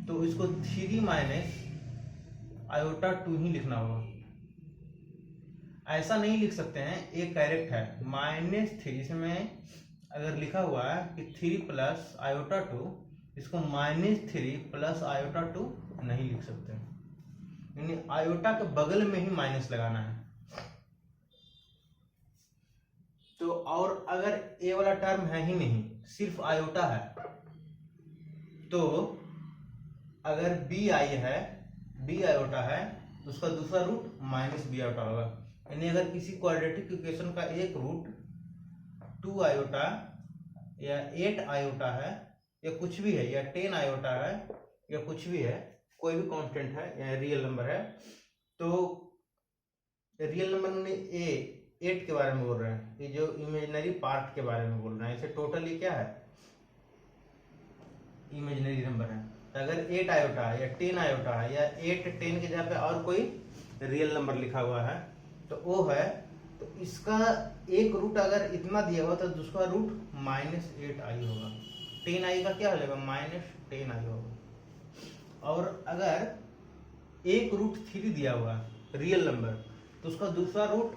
तो इसको 3 माइनस आयोटा 2 ही लिखना होगा। ऐसा नहीं लिख सकते हैं, एक करेक्ट है -3, इसमें अगर लिखा हुआ है कि 3 प्लस आयोटा 2, इसको -3 प्लस आयोटा 2 नहीं लिख सकते, यानी आयोटा के बगल में ही माइनस लगाना है। तो और अगर ए वाला टर्म है ही नहीं, सिर्फ आयोटा है, तो अगर बी आई है, बी आयोटा है, तो उसका दूसरा रूट -b आयोटा होगा। यानी अगर किसी क्वाड्रेटिक इक्वेशन का एक रूट 2 आयोटा या 8 आयोटा है या कुछ भी है, या 10 आयोटा है या कुछ भी है, कोई भी कांस्टेंट है या रियल नंबर है, तो रियल नंबर में 8 के बारे में बोल रहे हैं, ये जो इमेजिनरी पार्ट के बारे में बोल रहे हैं। इसे टोटल ये क्या है, इमेजिनरी नंबर है। तो अगर 8 आयोटा है या 10 आयोटा है या 8 10 के जगह पे और कोई रियल नंबर लिखा हुआ है तो वो है, तो इसका एक रूट अगर इतना दिया हुआ तो दूसरा रूट -8i होगा। 10i का क्या हो जाएगा, -10i होगा। और अगर एक रूट 3 दिया हुआ रियल नंबर तो उसका दूसरा रूट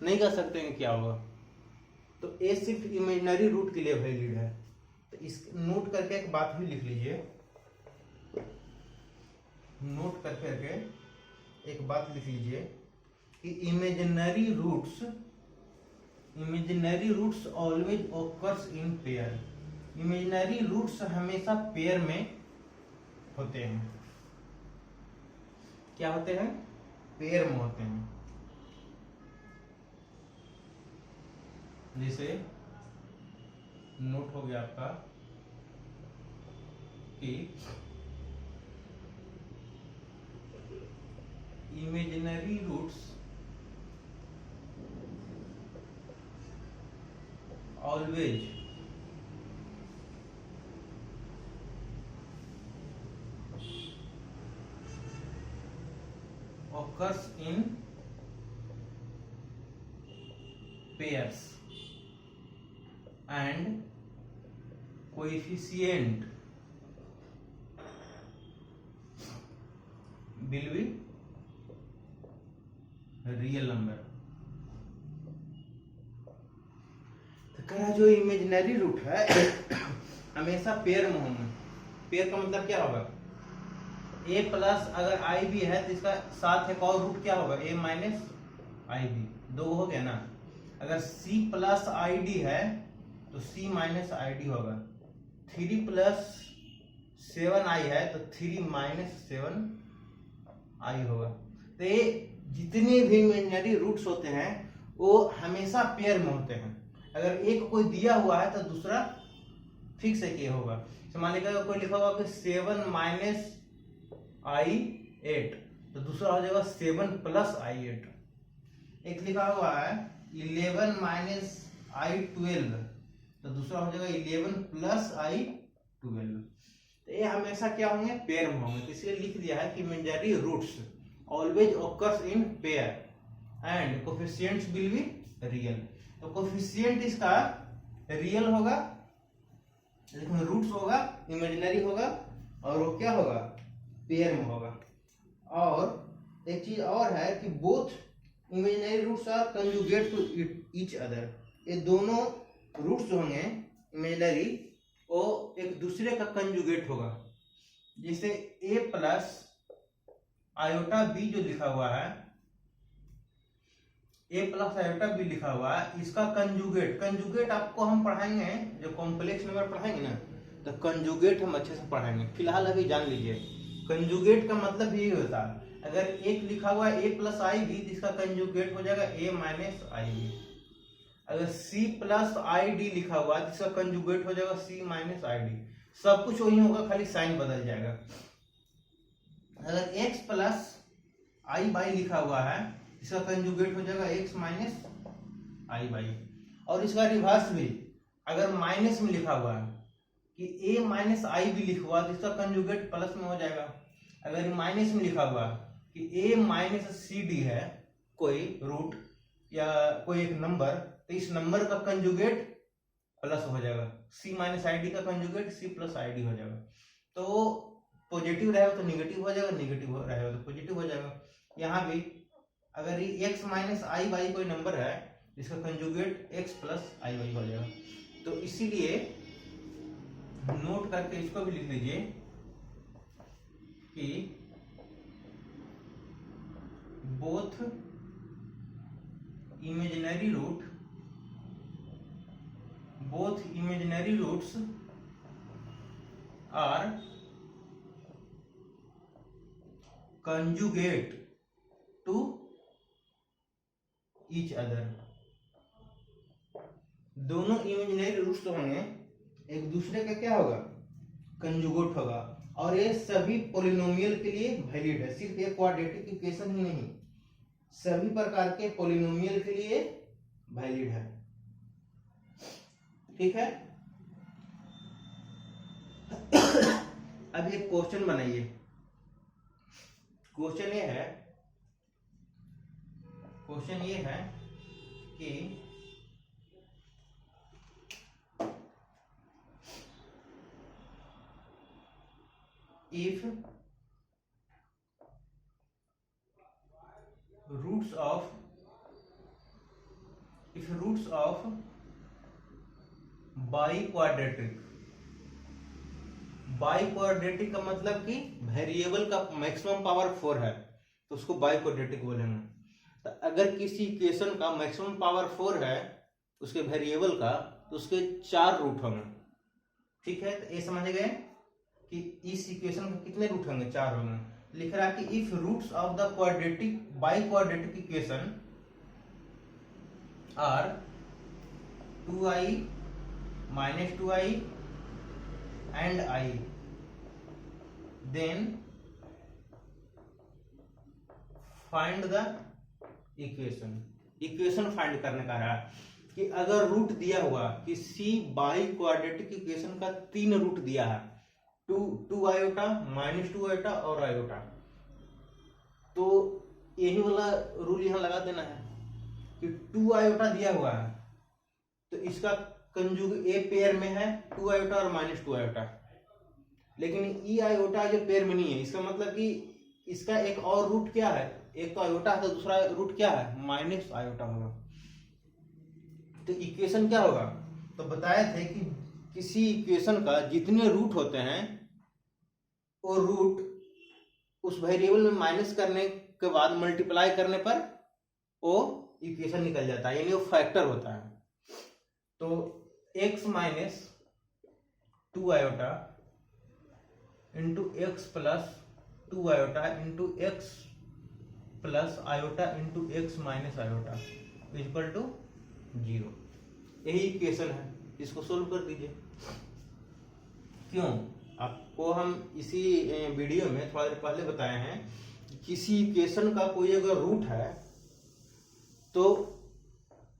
नहीं कर सकते हैं क्या होगा। तो ये सिर्फ इमेजिनरी रूट के लिए वैलिड है। तो इस नोट करके एक बात भी लिख लीजिए, नोट करके एक बात लिख लीजिए कि imaginary roots always occurs in pair. Imaginary roots हमेशा पेयर में होते हैं। क्या होते हैं, पेयर में होते हैं। जैसे नोट हो गया आपका कि imaginary roots always occurs in pairs and coefficient will be real number. तो कह जो इमेजिनरी रूट है हमेशा पेयर में होंगे। पेयर का मतलब क्या होगा, a प्लस अगर आई बी है तो इसका साथ एक और रूट क्या होगा, a माइनस आई बी, दो हो गया ना। अगर c प्लस आई डी है तो c माइनस आई डी होगा। 3 प्लस 7i है तो 3 माइनस 7i होगा। तो ये जितने भी इमेजिनरी रूट्स होते हैं वो हमेशा पेयर में होते हैं। अगर एक कोई दिया हुआ है तो दूसरा फिक्स है कि होगा। मान लीजिए कोई लिखा हुआ कि 7 माइनस आई 8 तो दूसरा हो जाएगा 7 प्लस आई 8। एक लिखा हुआ है 11 माइनस आई 12 तो दूसरा हो जाएगा 11 प्लस आई 12। तो ये हमेशा क्या होंगे, पेयर में होंगे। इसलिए लिख दिया है कि imaginary roots always occurs in pair and coefficients will be real. तो कोफिशिएंट इसका रियल होगा लेकिन रूट्स होगा इमेजिनरी होगा और वो क्या होगा, पेयर में होगा। और एक चीज और है कि both imaginary roots are conjugate to each other. ये दोनों रूट्स जो होंगे इमेजिनरी वो एक दूसरे का कंजुगेट होगा। जैसे a प्लस आयोटा b जो लिखा हुआ है, a प्लस आयोटा b लिखा हुआ है, इसका कंजुगेट आपको हम पढ़ाएंगे जब कॉम्प्लेक्स नंबर पढ़ाएंगे ना, तो कंजुगेट हम अच्छे से पढ़ाएंगे। फिलहाल अभी जान लीजिए कंजुगेट का मतलब यही होता है, अगर एक लिखा हुआ है a प्लस आई बी, जिसका कंजुगेट हो जाएगा a माइनस आई बी। अगर c प्लस आई डी लिखा हुआ है, जिसका कंजुगेट हो जाएगा c माइनस आई डी। सब कुछ वही होगा, खाली साइन बदल जाएगा। अगर x प्लस आई बाई लिखा हुआ है, इसका कंजुगेट हो जाएगा x माइनस आई बाई। और इसका रिवर्स भी, अगर माइनस में लिखा हुआ है कि a माइनस आई भी लिखा हुआ है, तो इसका कंजुगेट प्लस में हो जाएगा। अगर माइनस में लिखा हुआ कि a माइनस सी डी है कोई रूट या कोई एक नंबर, तो इस नंबर का कंजुगेट प्लस हो जाएगा। c माइनस आई डी का conjugate c plus I D हो जाएगा। तो पॉजिटिव रहेगा तो निगेटिव हो जाएगा, निगेटिव रहेगा तो पॉजिटिव हो जाएगा। यहाँ भी अगर ये x माइनस आई बाई कोई नंबर है, जिसका conjugate x plus I by हो जाएगा। तो इसीलिए नोट करके इसको भी लिख लीजिए कि both imaginary roots are conjugate to each other. दोनों इमेजिनरी रूट्स तो होंगे एक दूसरे का क्या होगा, कंजुगेट होगा। और ये सभी पॉलिनोमियल के लिए वैलिड है, सिर्फ एक क्वाड्रेटिक इक्वेशन ही नहीं, सभी प्रकार के पॉलिनोमियल के लिए वैलिड है। ठीक है। अब एक क्वेश्चन बनाइए। क्वेश्चन ये है कि if roots of बाइक्वाड्रेटिक का मतलब कि वेरिएबल का मैक्सिमम पावर 4 है, तो उसको बाइक्वाड्रेटिक बोलेंगे। तो अगर किसी इक्वेशन का मैक्सिमम पावर 4 है उसके वेरिएबल का, तो उसके 4 रूट होंगे। ठीक है, तो ये समझ गए कि इस इक्वेशन के कितने रूट होंगे, 4 होंगे। लिख रहा है कि if roots of the biquadratic equation are 2i minus 2i and i, then find the equation find करने का रहा कि अगर रूट दिया हुआ किसी बाइक्वाड्रेटिक इक्वेशन का 3 रूट दिया है, 2 आयोटा माइनस 2 आयोटा और आयोटा, तो यही वाला रूल यहाँ लगा देना है कि 2 आयोटा दिया हुआ है तो इसका कंजुग ए पेयर में है 2 आयोटा और माइनस 2 आयोटा, लेकिन ई आयोटा जो पेयर में नहीं है, इसका मतलब कि इसका एक और रूट क्या है, एक तो आयोटा है तो दूसरा रूट क्या है, माइनस आयोटा होगा। तो इक्वेशन क्या होगा, तो बताए थे कि किसी इक्वेशन का जितने रूट होते हैं वो रूट उस वेरिएबल में माइनस करने के बाद मल्टीप्लाई करने पर वो इक्वेशन निकल जाता है, यानी वो फैक्टर होता है। तो x minus 2 iota into x plus 2 iota into x plus iota into x minus iota equal to 0। यही इक्वेशन है, इसको सोल्व कर दीजिए। क्यों, आपको हम इसी वीडियो में थोड़ा देर पहले बताए हैं, किसी इक्वेशन का कोई अगर रूट है तो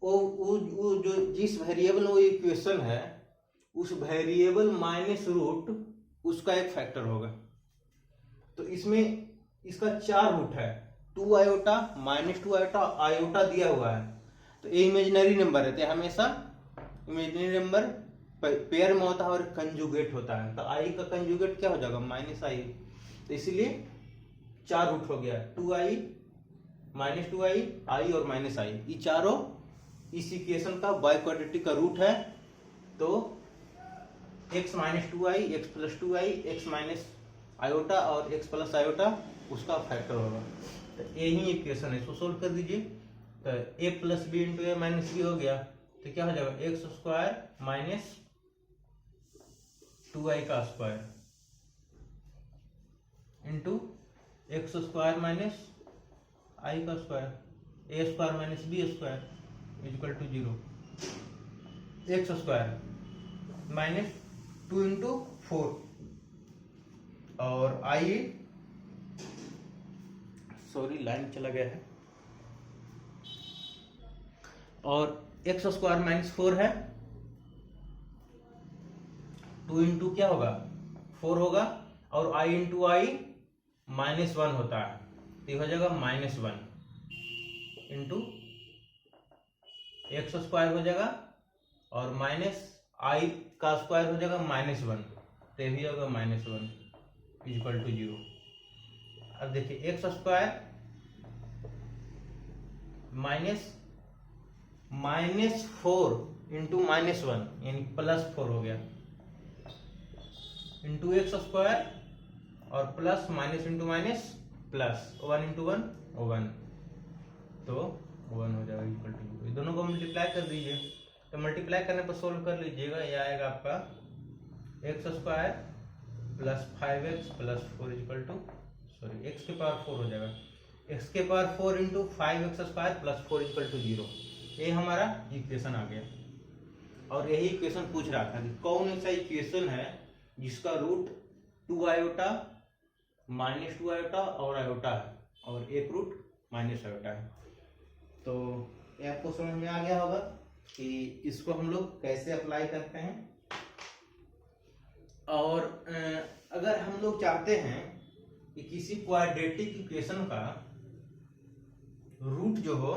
वो जो जिस वेरिएबल में वो इक्वेशन है उस वेरिएबल माइनस रूट उसका एक फैक्टर होगा। तो इसमें इसका 4 रूट है, 2 आयोटा माइनस 2 आयोटा आयोटा दिया हुआ है, तो ये इमेजिनरी नंबर रहते हैं हमेशा। इमेजिनरी नंबर पेयर में होता है और कंजुगेट होता है, तो आई का कंजुगेट क्या हो जाएगा माइनस आई, तो इसीलिए 4 रूट हो गया, 2i माइनस 2i आई और माइनस आई, ये चारों इस इक्वेशन का बाई क्वाड्रेटिक का रूट है। तो x minus 2i x plus 2i x minus iota और x प्लस आयोटा उसका फैक्टर होगा, तो यही इक्वेशन है, इसको सोल्व कर दीजिए। तो a plus b into a minus B हो गया, तो क्या हो जाएगा एक्स स्क्वायर माइनस 2i का square into x square minus i का square, a square minus b square equal to 0, x square minus 2 into 4 और आई, सॉरी लाइन चला गया है, और एक्स स्क्वायर माइनस 4 है, 2 इंटू क्या होगा 4 होगा, और आई इंटू आई माइनस 1 होता है, तो ये हो जाएगा माइनस 1 इंटू एक्स स्क्वायर हो जाएगा और माइनस आई का स्क्वायर हो जाएगा माइनस 1, तो ये भी होगा माइनस 1 इक्वल टू 0। अब देखिए x square minus 4 into minus 1 यानी प्लस 4 हो गया, इंटू एक्स स्क्वायर और plus minus into minus plus 1 into 1 1, तो 1 हो जाएगा इक्वल टू, दोनों को मल्टीप्लाई कर दीजिए, तो मल्टीप्लाई करने पर सोल्व कर लीजिएगा, यह आएगा आपका x square plus 5x plus 4 equal to, sorry x के पावर 4 हो जाएगा, एक्स के power 4 into 5x square plus 4 equal to 0, ये हमारा इक्वेशन आ गया। और यही इक्वेशन पूछ रहा था कि कौन ऐसा इक्वेशन है जिसका रूट 2 आयोटा माइनस 2 आयोटा और आयोटा है और एक रूट माइनस आयोटा है। तो ये आपको समझ में आ गया होगा कि इसको हम लोग कैसे अप्लाई करते हैं। और अगर हम लोग चाहते हैं कि किसी क्वाड्रेटिक इक्वेशन का रूट जो हो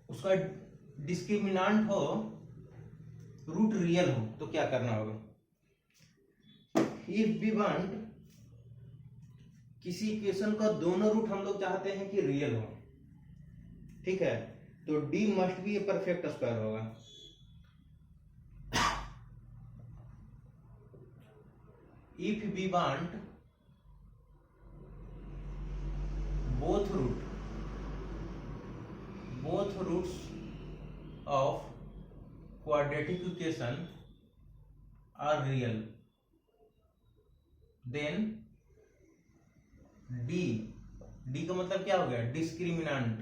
उसका डिस्क्रिमिनांट हो, रूट रियल हो, तो क्या करना होगा। इफ वी वांट, किसी इक्वेशन का दोनों रूट हम लोग चाहते हैं कि रियल हो, ठीक है, तो d must be a perfect square होगा। If we want both roots of quadratic equation are real, then d का मतलब क्या हो गया, डिस्क्रिमिनांट,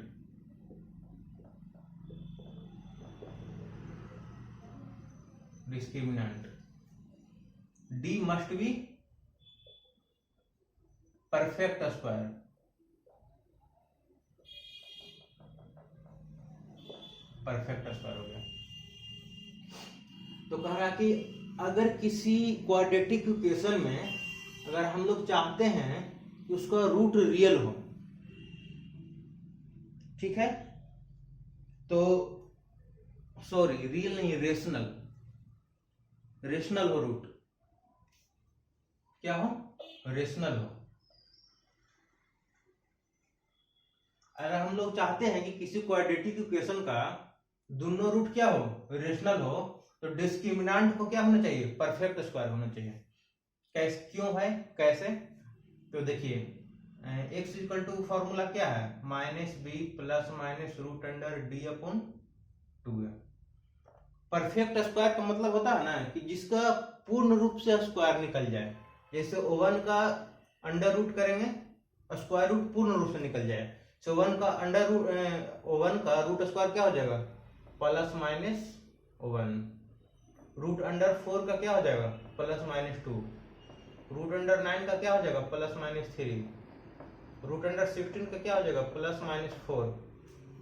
d must be perfect square, perfect square हो गया। तो कह रहा कि अगर किसी क्वाड्रेटिक इक्वेशन में अगर हम लोग चाहते हैं कि उसका रूट रियल हो, ठीक है, तो सॉरी रियल नहीं, रेशनल हो, रूट क्या हो, रेशनल हो। अगर हम लोग चाहते हैं कि किसी क्वाड्रेटिक इक्वेशन का दोनों रूट क्या हो, रेशनल हो, तो डिस्क्रिमिनांट को क्या होना चाहिए, परफेक्ट स्क्वायर होना चाहिए। कैसे, क्यों है, कैसे, तो देखिए x इक्वल टू फॉर्मूला क्या है, minus B plus minus root under D upon 2 है। परफेक्ट स्क्वायर का मतलब होता है ना कि जिसका पूर्ण रूप से स्क्वायर निकल जाए, जैसे ओवन का अंडर रूट करेंगे स्क्वायर रूट पूर्ण रूप से निकल जाए, सो वन का अंडर रूट, ओवन का रूट स्क्वायर क्या हो जाएगा, प्लस माइनस 1, रूट अंडर 4 का क्या हो जाएगा, प्लस माइनस 2, रूट अंडर 9 का क्या हो जाएगा, प्लस माइनस 3, रूट अंडर 16 का क्या हो जाएगा, प्लस माइनस 4।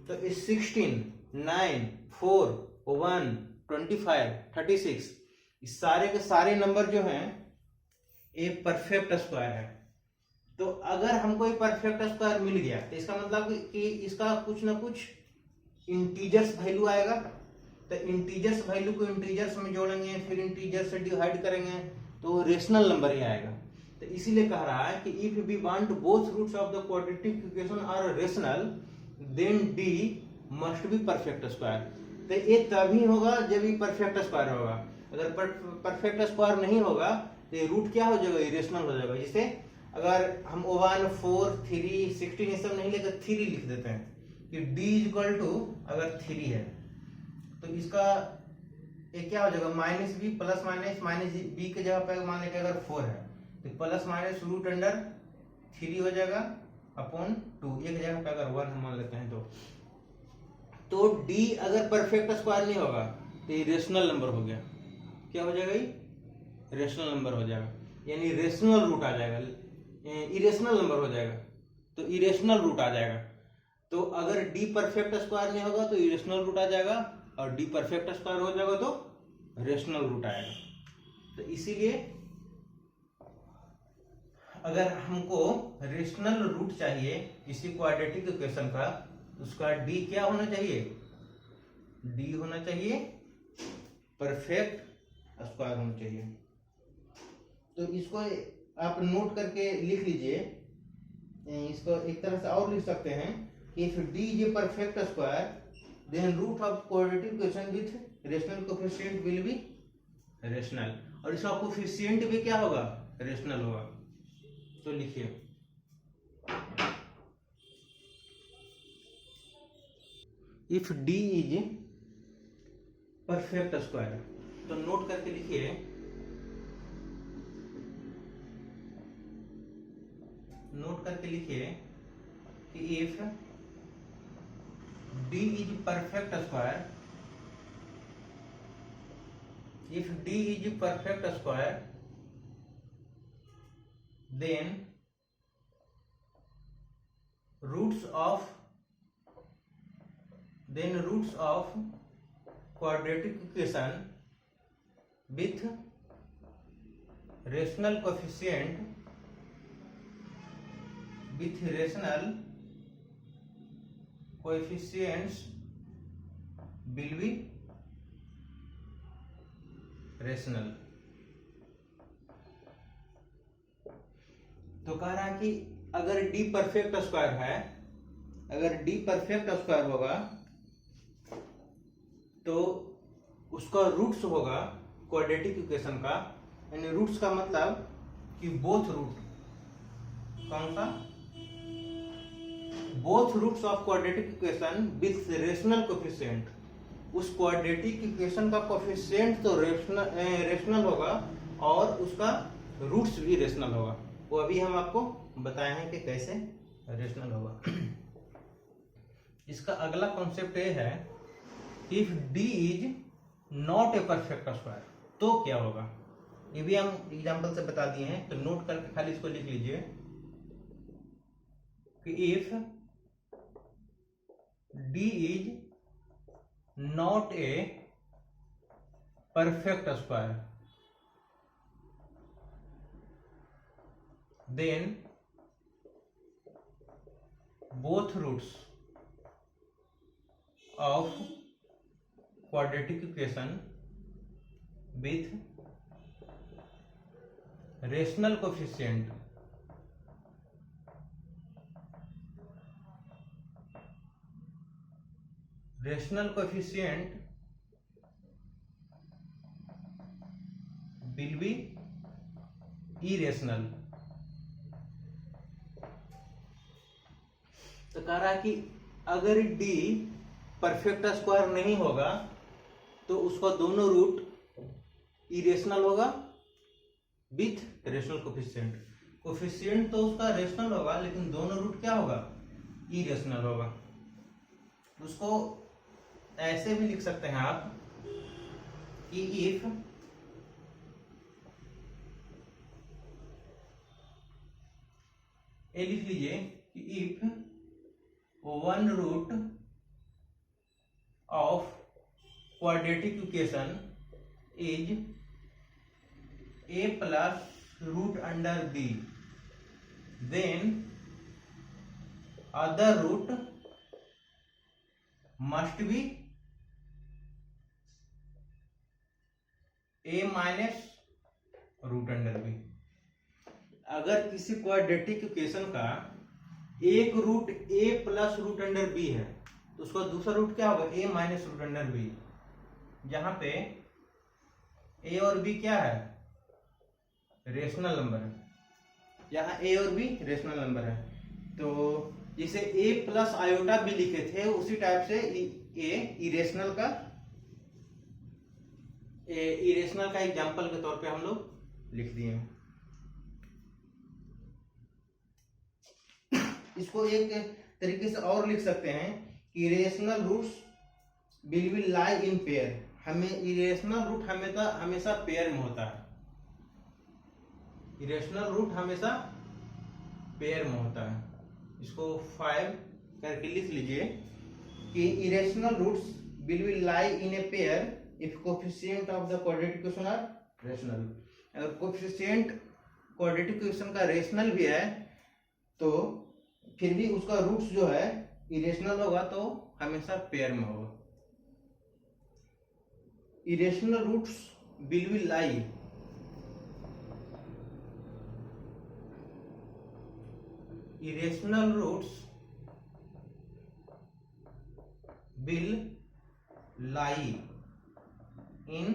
तो इस 16, 9, 4, 1, 25, 36 इस सारे के सारे नंबर जो हैं ये परफेक्ट स्क्वायर है। तो अगर हमको ये परफेक्ट स्क्वायर मिल गया तो इसका मतलब कि इसका कुछ ना कुछ इंटीजर्स वैल्यू आएगा। तो इंटीजर्स वैल्यू को इंटीजर्स में जोड़ेंगे, फिर इंटीजर से डिवाइड करेंगे तो रेशनल नंबर ही आएगा। तो इसीलिए कह रहा है कि if we want both roots of the quadratic equation are rational then d must be perfect square. तो ये तभी होगा जब ये परफेक्ट स्क्वायर होगा। अगर परफेक्ट स्क्वायर नहीं होगा तो ये रूट क्या हो जाएगा, इरेशनल हो जाएगा। जैसे अगर हम 1 4 3 16 ये सब नहीं लेकर 3 लिख देते हैं कि d इक्वल टू अगर 3 है तो इसका ये क्या हो जाएगा, minus B plus minus b के जगह पे मान लेंगे अगर 4 है तो प्लस माइनस रूट अंडर 3 हो जाएगा अपॉन 2, एक जगह पे अगर 1 मान लेते हैं तो d अगर परफेक्ट स्क्वायर नहीं होगा तो ये रेशनल नंबर हो गया। क्या हो जाएगा, ये रेशनल नंबर हो जाएगा, यानी रेशनल रूट आ जाएगा, इरेशनल नंबर हो जाएगा तो इरेशनल रूट आ जाएगा। तो अगर d परफेक्ट स्क्वायर नहीं होगा तो इरेशनल रूट आ जाएगा, और d परफेक्ट स्क्वायर हो जाएगा तो रेशनल रूट आएगा। तो इसीलिए अगर हमको रेशनल रूट चाहिए किसी क्वाड्रेटिक इक्वेशन का, उसका d क्या होना चाहिए, d होना चाहिए परफेक्ट स्क्वायर होना चाहिए। तो इसको आप नोट करके लिख लीजिए। इसको एक तरह से और लिख सकते हैं कि if d is a perfect square then root of quadratic equation with rational coefficient will be rational, और इसका कोएफिशिएंट भी क्या होगा, रेशनल होगा। तो लिखिए if d is perfect square, तो नोट करके लिखिए कि if d is perfect square, then roots of quadratic equation with rational coefficient coefficients will be rational। तो कह रहा है कि अगर d परफेक्ट स्क्वायर है, अगर d परफेक्ट स्क्वायर होगा तो उसका रूट्स होगा क्वाड्रेटिक इक्वेशन का, यानी रूट्स का मतलब कि बोथ रूट, कौन सा, both roots of quadratic equation with rational coefficient. उस क्वाड्रेटिक इक्वेशन का कोएफिशिएंट तो रेशनल होगा और उसका रूट्स भी रेशनल होगा। वो अभी हम आपको बताए हैं कि कैसे रेशनल होगा। इसका अगला कॉन्सेप्ट ये है if d is not a perfect square तो क्या होगा, ये भी हम एग्जांपल से बता दिए हैं। तो नोट करके खाली इसको लिख लीजिए कि if d is not a perfect square then both roots of quadratic equation with rational coefficient will be irrational। तो कह रहा है कि अगर d परफेक्ट स्क्वायर नहीं होगा तो उसका दोनों रूट इरेशनल होगा विथ रेशनल कोएफिशिएंट तो उसका रेशनल होगा, लेकिन दोनों रूट क्या होगा, इरेशनल होगा। उसको ऐसे भी लिख सकते हैं आप कि इफ ये लिख लीजिए कि if one root of quadratic equation is a plus root under b, then other root must be a minus root under b. अगर किसी क्वाड्रेटिक इक्वेशन का एक root a plus root under b है तो उसका दूसरा रूट क्या होगा, a minus root under b. जहां पे ए और बी क्या है, रेशनल नंबर है। यहाँ ए और बी रेशनल नंबर है, तो जिसे ए प्लस आयोटा बी लिखे थे उसी टाइप से ए इरेशनल का एग्जाम्पल के तौर पे हम लोग लिख दिए। इसको एक तरीके से और लिख सकते हैं कि irrational roots will lie in pair. हमें इरेशनल रूट हमेशा पेयर में होता है। इरेशनल रूट हमेशा पेयर में होता है। इसको 5 करके लिख लीजिए कि irrational roots will lie in a pair if coefficient of the quadratic equation are rational. अगर कोएफिशिएंट क्वाड्रेटिक इक्वेशन का रेशनल भी है तो फिर भी उसका रूट्स जो है इरेशनल होगा, तो हमेशा पेयर में होगा। Irrational roots will lie irrational roots will lie in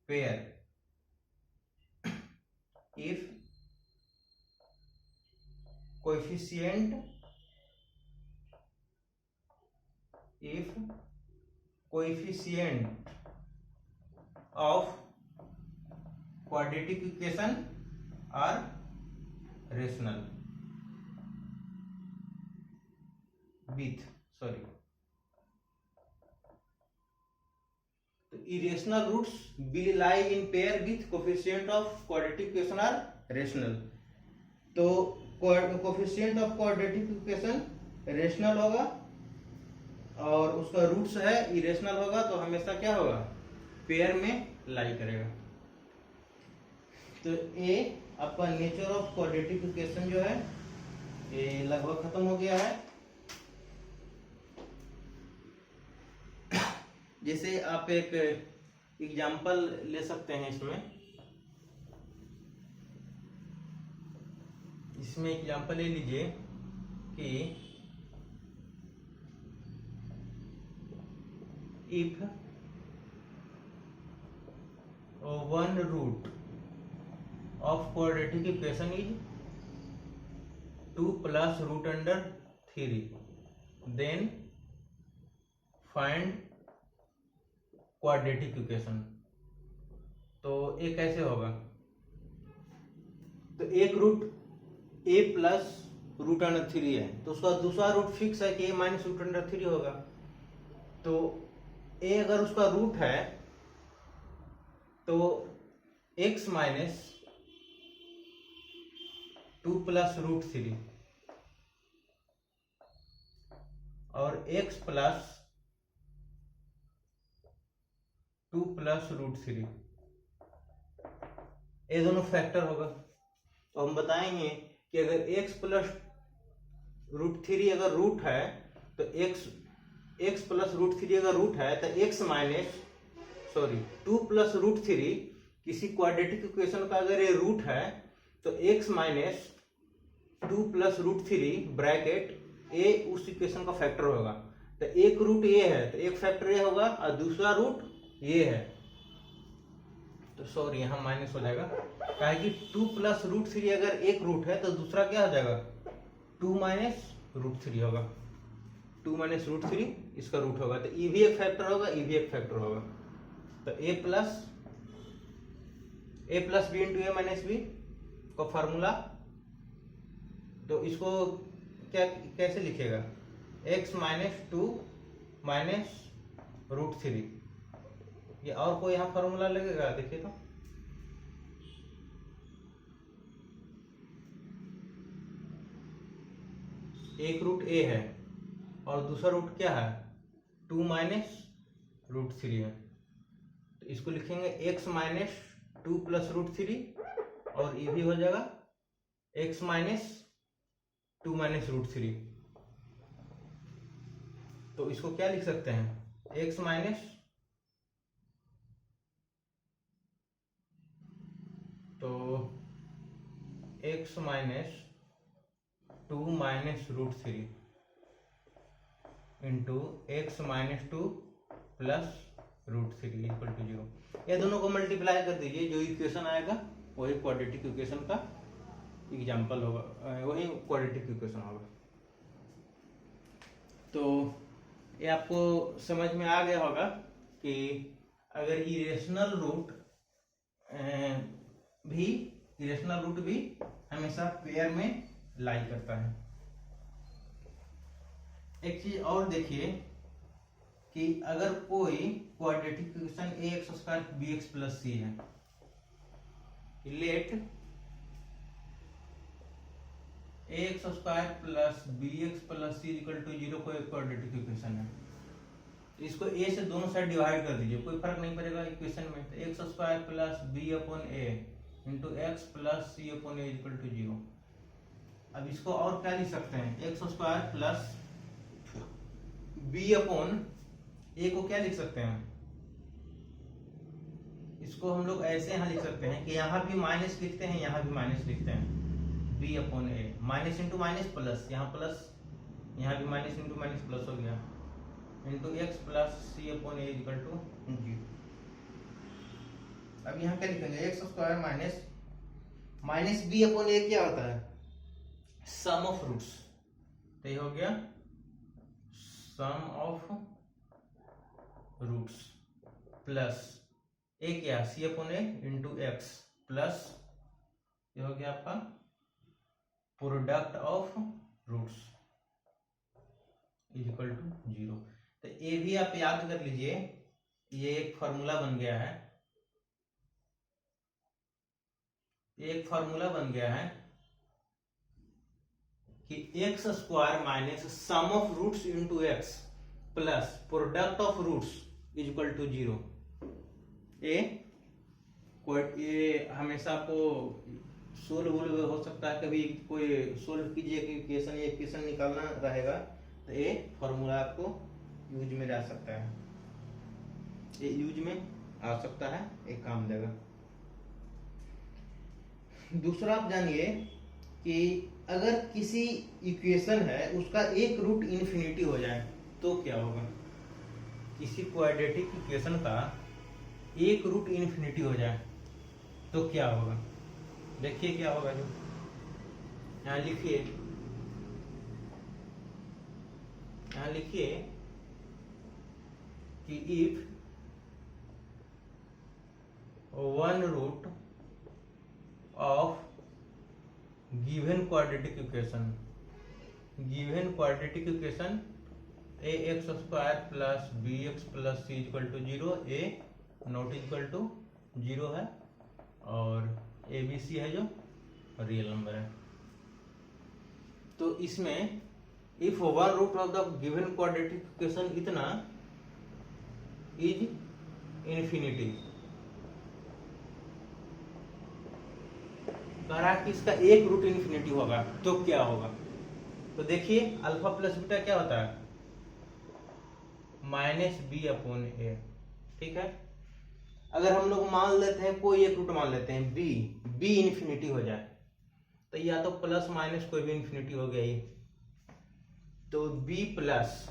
pair if coefficient of quadratic equation are rational with तो irrational roots will lie in pair with coefficient of quadratic equation are rational. तो coefficient of quadratic equation rational होगा और उसका roots है irrational होगा, तो हमेशा क्या होगा, पेयर में लाई करेगा। तो ए आपका नेचर ऑफ क्वाड्रेटिक इक्वेशन जो है ये लगभग खत्म हो गया है। जैसे आप एक एग्जांपल ले सकते हैं इसमें एग्जांपल ले लीजिए कि if one root of quadratic equation is 2 plus root under 3, then find quadratic equation। तो ये कैसे होगा, तो एक root a plus root under 3 है तो उसका दूसरा रूट फिक्स है कि a माइनस रूट अंडर 3 होगा। तो a अगर उसका रूट है तो x माइनस 2 प्लस रूट 3 और x प्लस 2 प्लस रूट 3 ये दोनों फैक्टर होगा। तो हम बताएंगे कि अगर x प्लस रूट 3 अगर रूट है तो x प्लस रूट 3 अगर रूट है तो x माइनस 2 प्लस रूट 3 किसी क्वाड्रेटिक इक्वेशन का अगर ये रूट है तो x minus 2 plus root 3 bracket a उस इक्वेशन का फैक्टर होगा। तो एक रूट a है तो एक फैक्टर a होगा और दूसरा रूट ये है, तो यहाँ माइनस हो जाएगा। कहा कि 2 प्लस रूट 3 अगर एक रूट है तो दूसरा क्या हो जाएगा, 2 माइनस रूट 3 होगा। 2 माइनस रूट 3 इसका रूट होगा, तो ये भी एक फैक्टर होगा, ये भी एक फैक्टर होगा। तो a plus b into a minus b का फॉर्मूला, तो इसको क्या कैसे लिखेगा, x माइनस 2 माइनस रूट 3। ये और कोई यहाँ फॉर्मूला लगेगा, देखिए तो एक रूट a है और दूसरा रूट क्या है, 2 माइनस रूट 3 है। तो इसको लिखेंगे x माइनस 2 प्लस रूट 3 और ये भी हो जाएगा x माइनस 2 माइनस रूट 3। तो इसको क्या लिख सकते हैं, x माइनस तो x minus 2 minus root 3 into x minus 2 plus root 3 equal to 0। ये दोनों को मल्टीप्लाई कर दीजिए, जो इक्वेशन आएगा वही क्वाड्रेटिक इक्वेशन का एग्जाम्पल होगा, वही क्वाड्रेटिक इक्वेशन होगा। तो ये आपको समझ में आ गया होगा कि अगर इरेशनल रूट भी हमेशा पेयर में लाई करता है। एक चीज और देखिए कि अगर कोई quadratic equation ax² bx plus c है, let ax² plus bx plus c equal to 0 कोई क्वाड्रेटिक इक्वेशन है, तो इसको a से दोनों साइड डिवाइड कर दीजिए, कोई फर्क नहीं पड़ेगा इक्वेशन में। तो x² plus b upon a into x plus c upon a equal to 0। अब इसको और क्या लिख सकते हैं, x² plus b upon a को क्या लिख सकते हैं, इसको हम लोग ऐसे यहाँ लिख सकते हैं कि यहाँ भी माइनस लिखते हैं, यहाँ भी माइनस लिखते हैं, b upon a, minus into minus plus, यहाँ प्लस, यहाँ भी माइनस इंटू माइनस प्लस हो गया, into x plus c upon a equal to 0। अब यहाँ क्या लिखेंगे, x² minus b upon a क्या होता है, सम ऑफ रूट्स, तो ये हो गया sum of roots plus a क्या, c upon a into x plus ये हो गया आपका product of roots is equal to 0। तो ये भी आप याद कर लीजिए, ये एक फॉर्मूला बन गया है, एक फॉर्मूला बन गया है कि x² minus sum of roots into x plus product of roots is equal to 0। ये हमेशा आपको सोल्व हो सकता है, कभी कोई सोल्व कीजिए कि इक्वेशन, ये इक्वेशन निकालना रहेगा तो ये फॉर्मूला आपको यूज में जा सकता है, ये यूज में आ सकता है, एक काम देगा। दूसरा आप जानिए कि अगर किसी इक्वेशन है उसका एक रूट इन्फिनिटी हो जाए तो क्या होगा, किसी क्वाड्रेटिक इक्वेशन का एक रूट इन्फिनिटी हो जाए तो क्या होगा, देखिए क्या होगा। जो यहाँ लिखिए, यहाँ लिखिए कि if one root of given quadratic equation ax² plus bx plus c equal to 0, a not equal to 0 है और abc है जो रियल नंबर है, तो इसमें if one root of the given quadratic equation इतना इज इन्फिनिटी, कह रहा कि इसका एक रूट इन्फिनिटी होगा तो क्या होगा। तो देखिए अल्फा प्लस बीटा क्या होता है, माइनस b अपॉन a, ठीक है। अगर हम लोग मान लेते हैं कोई एक रूट मान लेते हैं b इन्फिनिटी हो जाए, तो या तो प्लस माइनस कोई भी इन्फिनिटी हो गया ये, तो b plus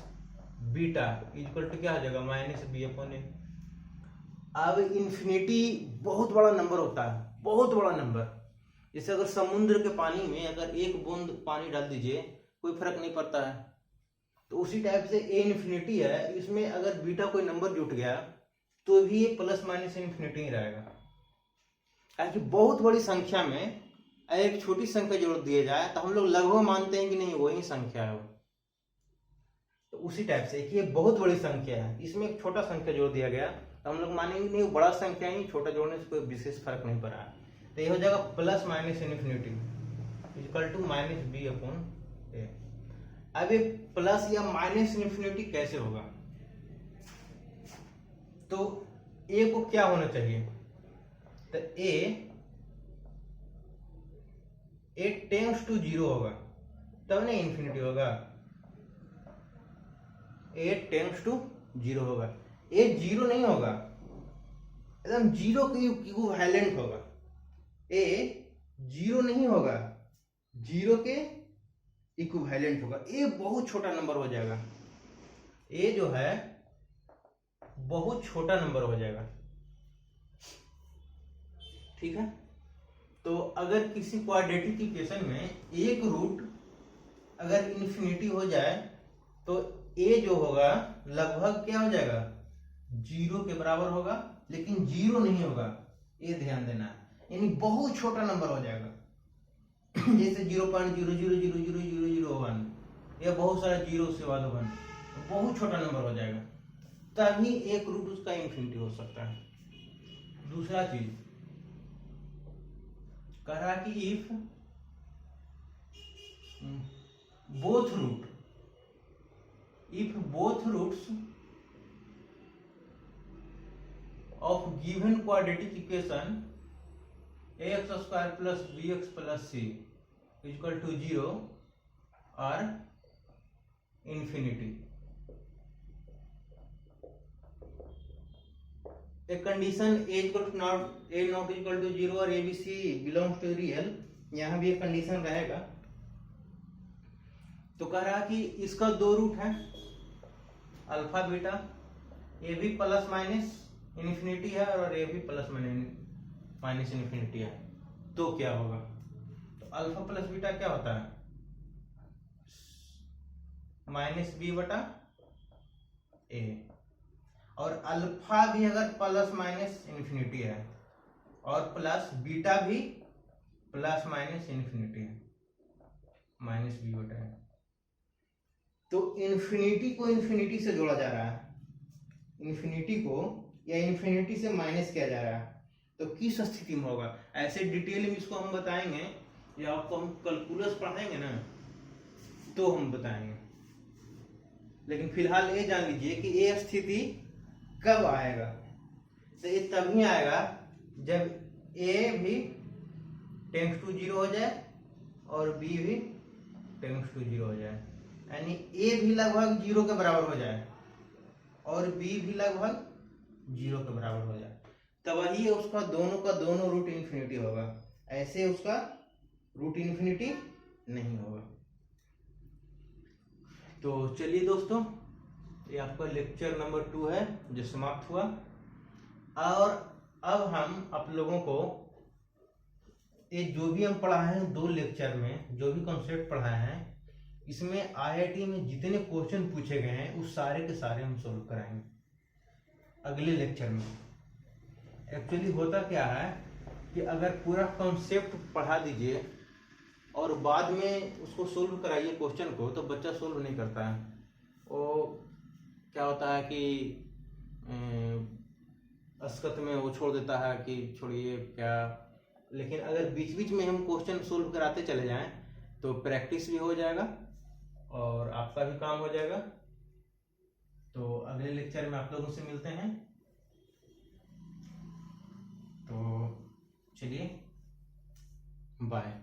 beta equal to क्या हो जाएगा, माइनस b अपॉन a। अब इन्फिनिटी बहुत बड़ा नंबर होता है, बहुत बड़ा नंबर, जैसे अगर समुद्र के पानी में अगर एक बूंद पानी डाल दीजिए कोई फर्क नहीं पड़ता है, तो उसी टाइप से ए इन्फिनिटी है, इसमें अगर बीटा कोई नंबर जुट गया तो भी ये प्लस माइनस इन्फिनिटी ही रहेगा, क्योंकि बहुत बड़ी संख्या में एक छोटी संख्या जोड़ दिया जाए तो हम लोग लगभग मानते हैं कि नहीं वही संख्या है वो, तो उसी टाइप से ये बहुत बड़ी संख्या है, इसमें एक छोटा संख्या जोड़ दिया गया तो हम लोग मानेंगे नहीं वो बड़ा संख्या ही, छोटा जोड़ने से कोई विशेष फर्क नहीं पड़ा है। तो ये हो जाएगा plus minus infinity equal to minus b upon a। अब ये प्लस या माइनस इन्फिनिटी कैसे होगा, तो a को क्या होना चाहिए, तो a टेंड्स टू 0 होगा तब नहीं इन्फिनिटी होगा, a टेंड्स टू 0 होगा, a 0 नहीं होगा, एकदम 0 की इक्विवेलेंट होगा, ए जीरो नहीं होगा, जीरो के इक्विवेलेंट होगा। ए बहुत छोटा नंबर हो जाएगा, ए जो है बहुत छोटा नंबर हो जाएगा, ठीक है। तो अगर किसी क्वाड्रेटिक इक्वेशन में एक रूट अगर इन्फिनिटी हो जाए तो ए जो होगा लगभग क्या हो जाएगा, जीरो के बराबर होगा, लेकिन जीरो नहीं होगा, ये ध्यान देना है, यानी बहुत छोटा नंबर हो जाएगा। जैसे 0.0000001 या बहुत सारा जीरो उसके बाद 1, बहुत छोटा नंबर हो जाएगा, तभी एक रूट उसका इन्फिनिटी हो सकता है। दूसरा चीज कह रहा कि if both roots of given quadratic equation ax square plus bx plus c is equal to 0 are infinity। A condition a not equal to 0 और abc belongs to real, यहाँ भी एक कंडीशन रहेगा। तो कह रहा कि इसका दो रूट है अल्फा बीटा, ए भी प्लस माइनस इन्फिनिटी है और ए भी प्लस माइनस इन्फिनिटी है, तो क्या होगा, तो अल्फा प्लस बीटा क्या होता है, माइनस बी बटा ए, और अल्फा भी अगर प्लस माइनस इन्फिनिटी है और प्लस बीटा भी प्लस माइनस इन्फिनिटी है, माइनस बी बटा ए। तो इन्फिनिटी को इन्फिनिटी से जोड़ा जा रहा है, इन्फिनिटी को या इन्फिनिटी से माइनस किया जा रहा है, तो किस स्थिति में होगा, ऐसे डिटेल में इसको हम बताएंगे, या आपको हम कैलकुलस पढ़ाएंगे ना तो हम बताएंगे। लेकिन फिलहाल ये जान लीजिए कि ये स्थिति कब आएगा, तो ये तभी आएगा जब ए भी टेंड्स टू जीरो हो जाए और बी भी टेंड्स टू जीरो हो जाए, यानी ए भी लगभग जीरो के बराबर हो जाए और बी भी लगभग जीरो के बराबर हो जाए, तब ही उसका दोनों का दोनों रूट इन्फिनिटी होगा, ऐसे उसका रूट इन्फिनिटी नहीं होगा। तो चलिए दोस्तों, ये आपका लेक्चर नंबर 2 है जो समाप्त हुआ, और अब हम आप लोगों को ये जो भी हम पढ़ाए हैं 2 लेक्चर में, जो भी कॉन्सेप्ट पढ़ाए हैं, इसमें आईआईटी में जितने क्वेश्चन पूछे गए हैं उस सारे के सारे हम सोल्व कराएंगे अगले लेक्चर में। एक्चुअली होता क्या है कि अगर पूरा कॉन्सेप्ट पढ़ा दीजिए और बाद में उसको सोल्व कराइए क्वेश्चन को, तो बच्चा सोल्व नहीं करता है। वो क्या होता है कि असकत में वो छोड़ देता है कि छोड़िए क्या, लेकिन अगर बीच बीच में हम क्वेश्चन सोल्व कराते चले जाएं तो प्रैक्टिस भी हो जाएगा और आपका भी काम हो जाएगा। तो अगले लेक्चर में आप लोगों से मिलते हैं, तो चलिए बाय।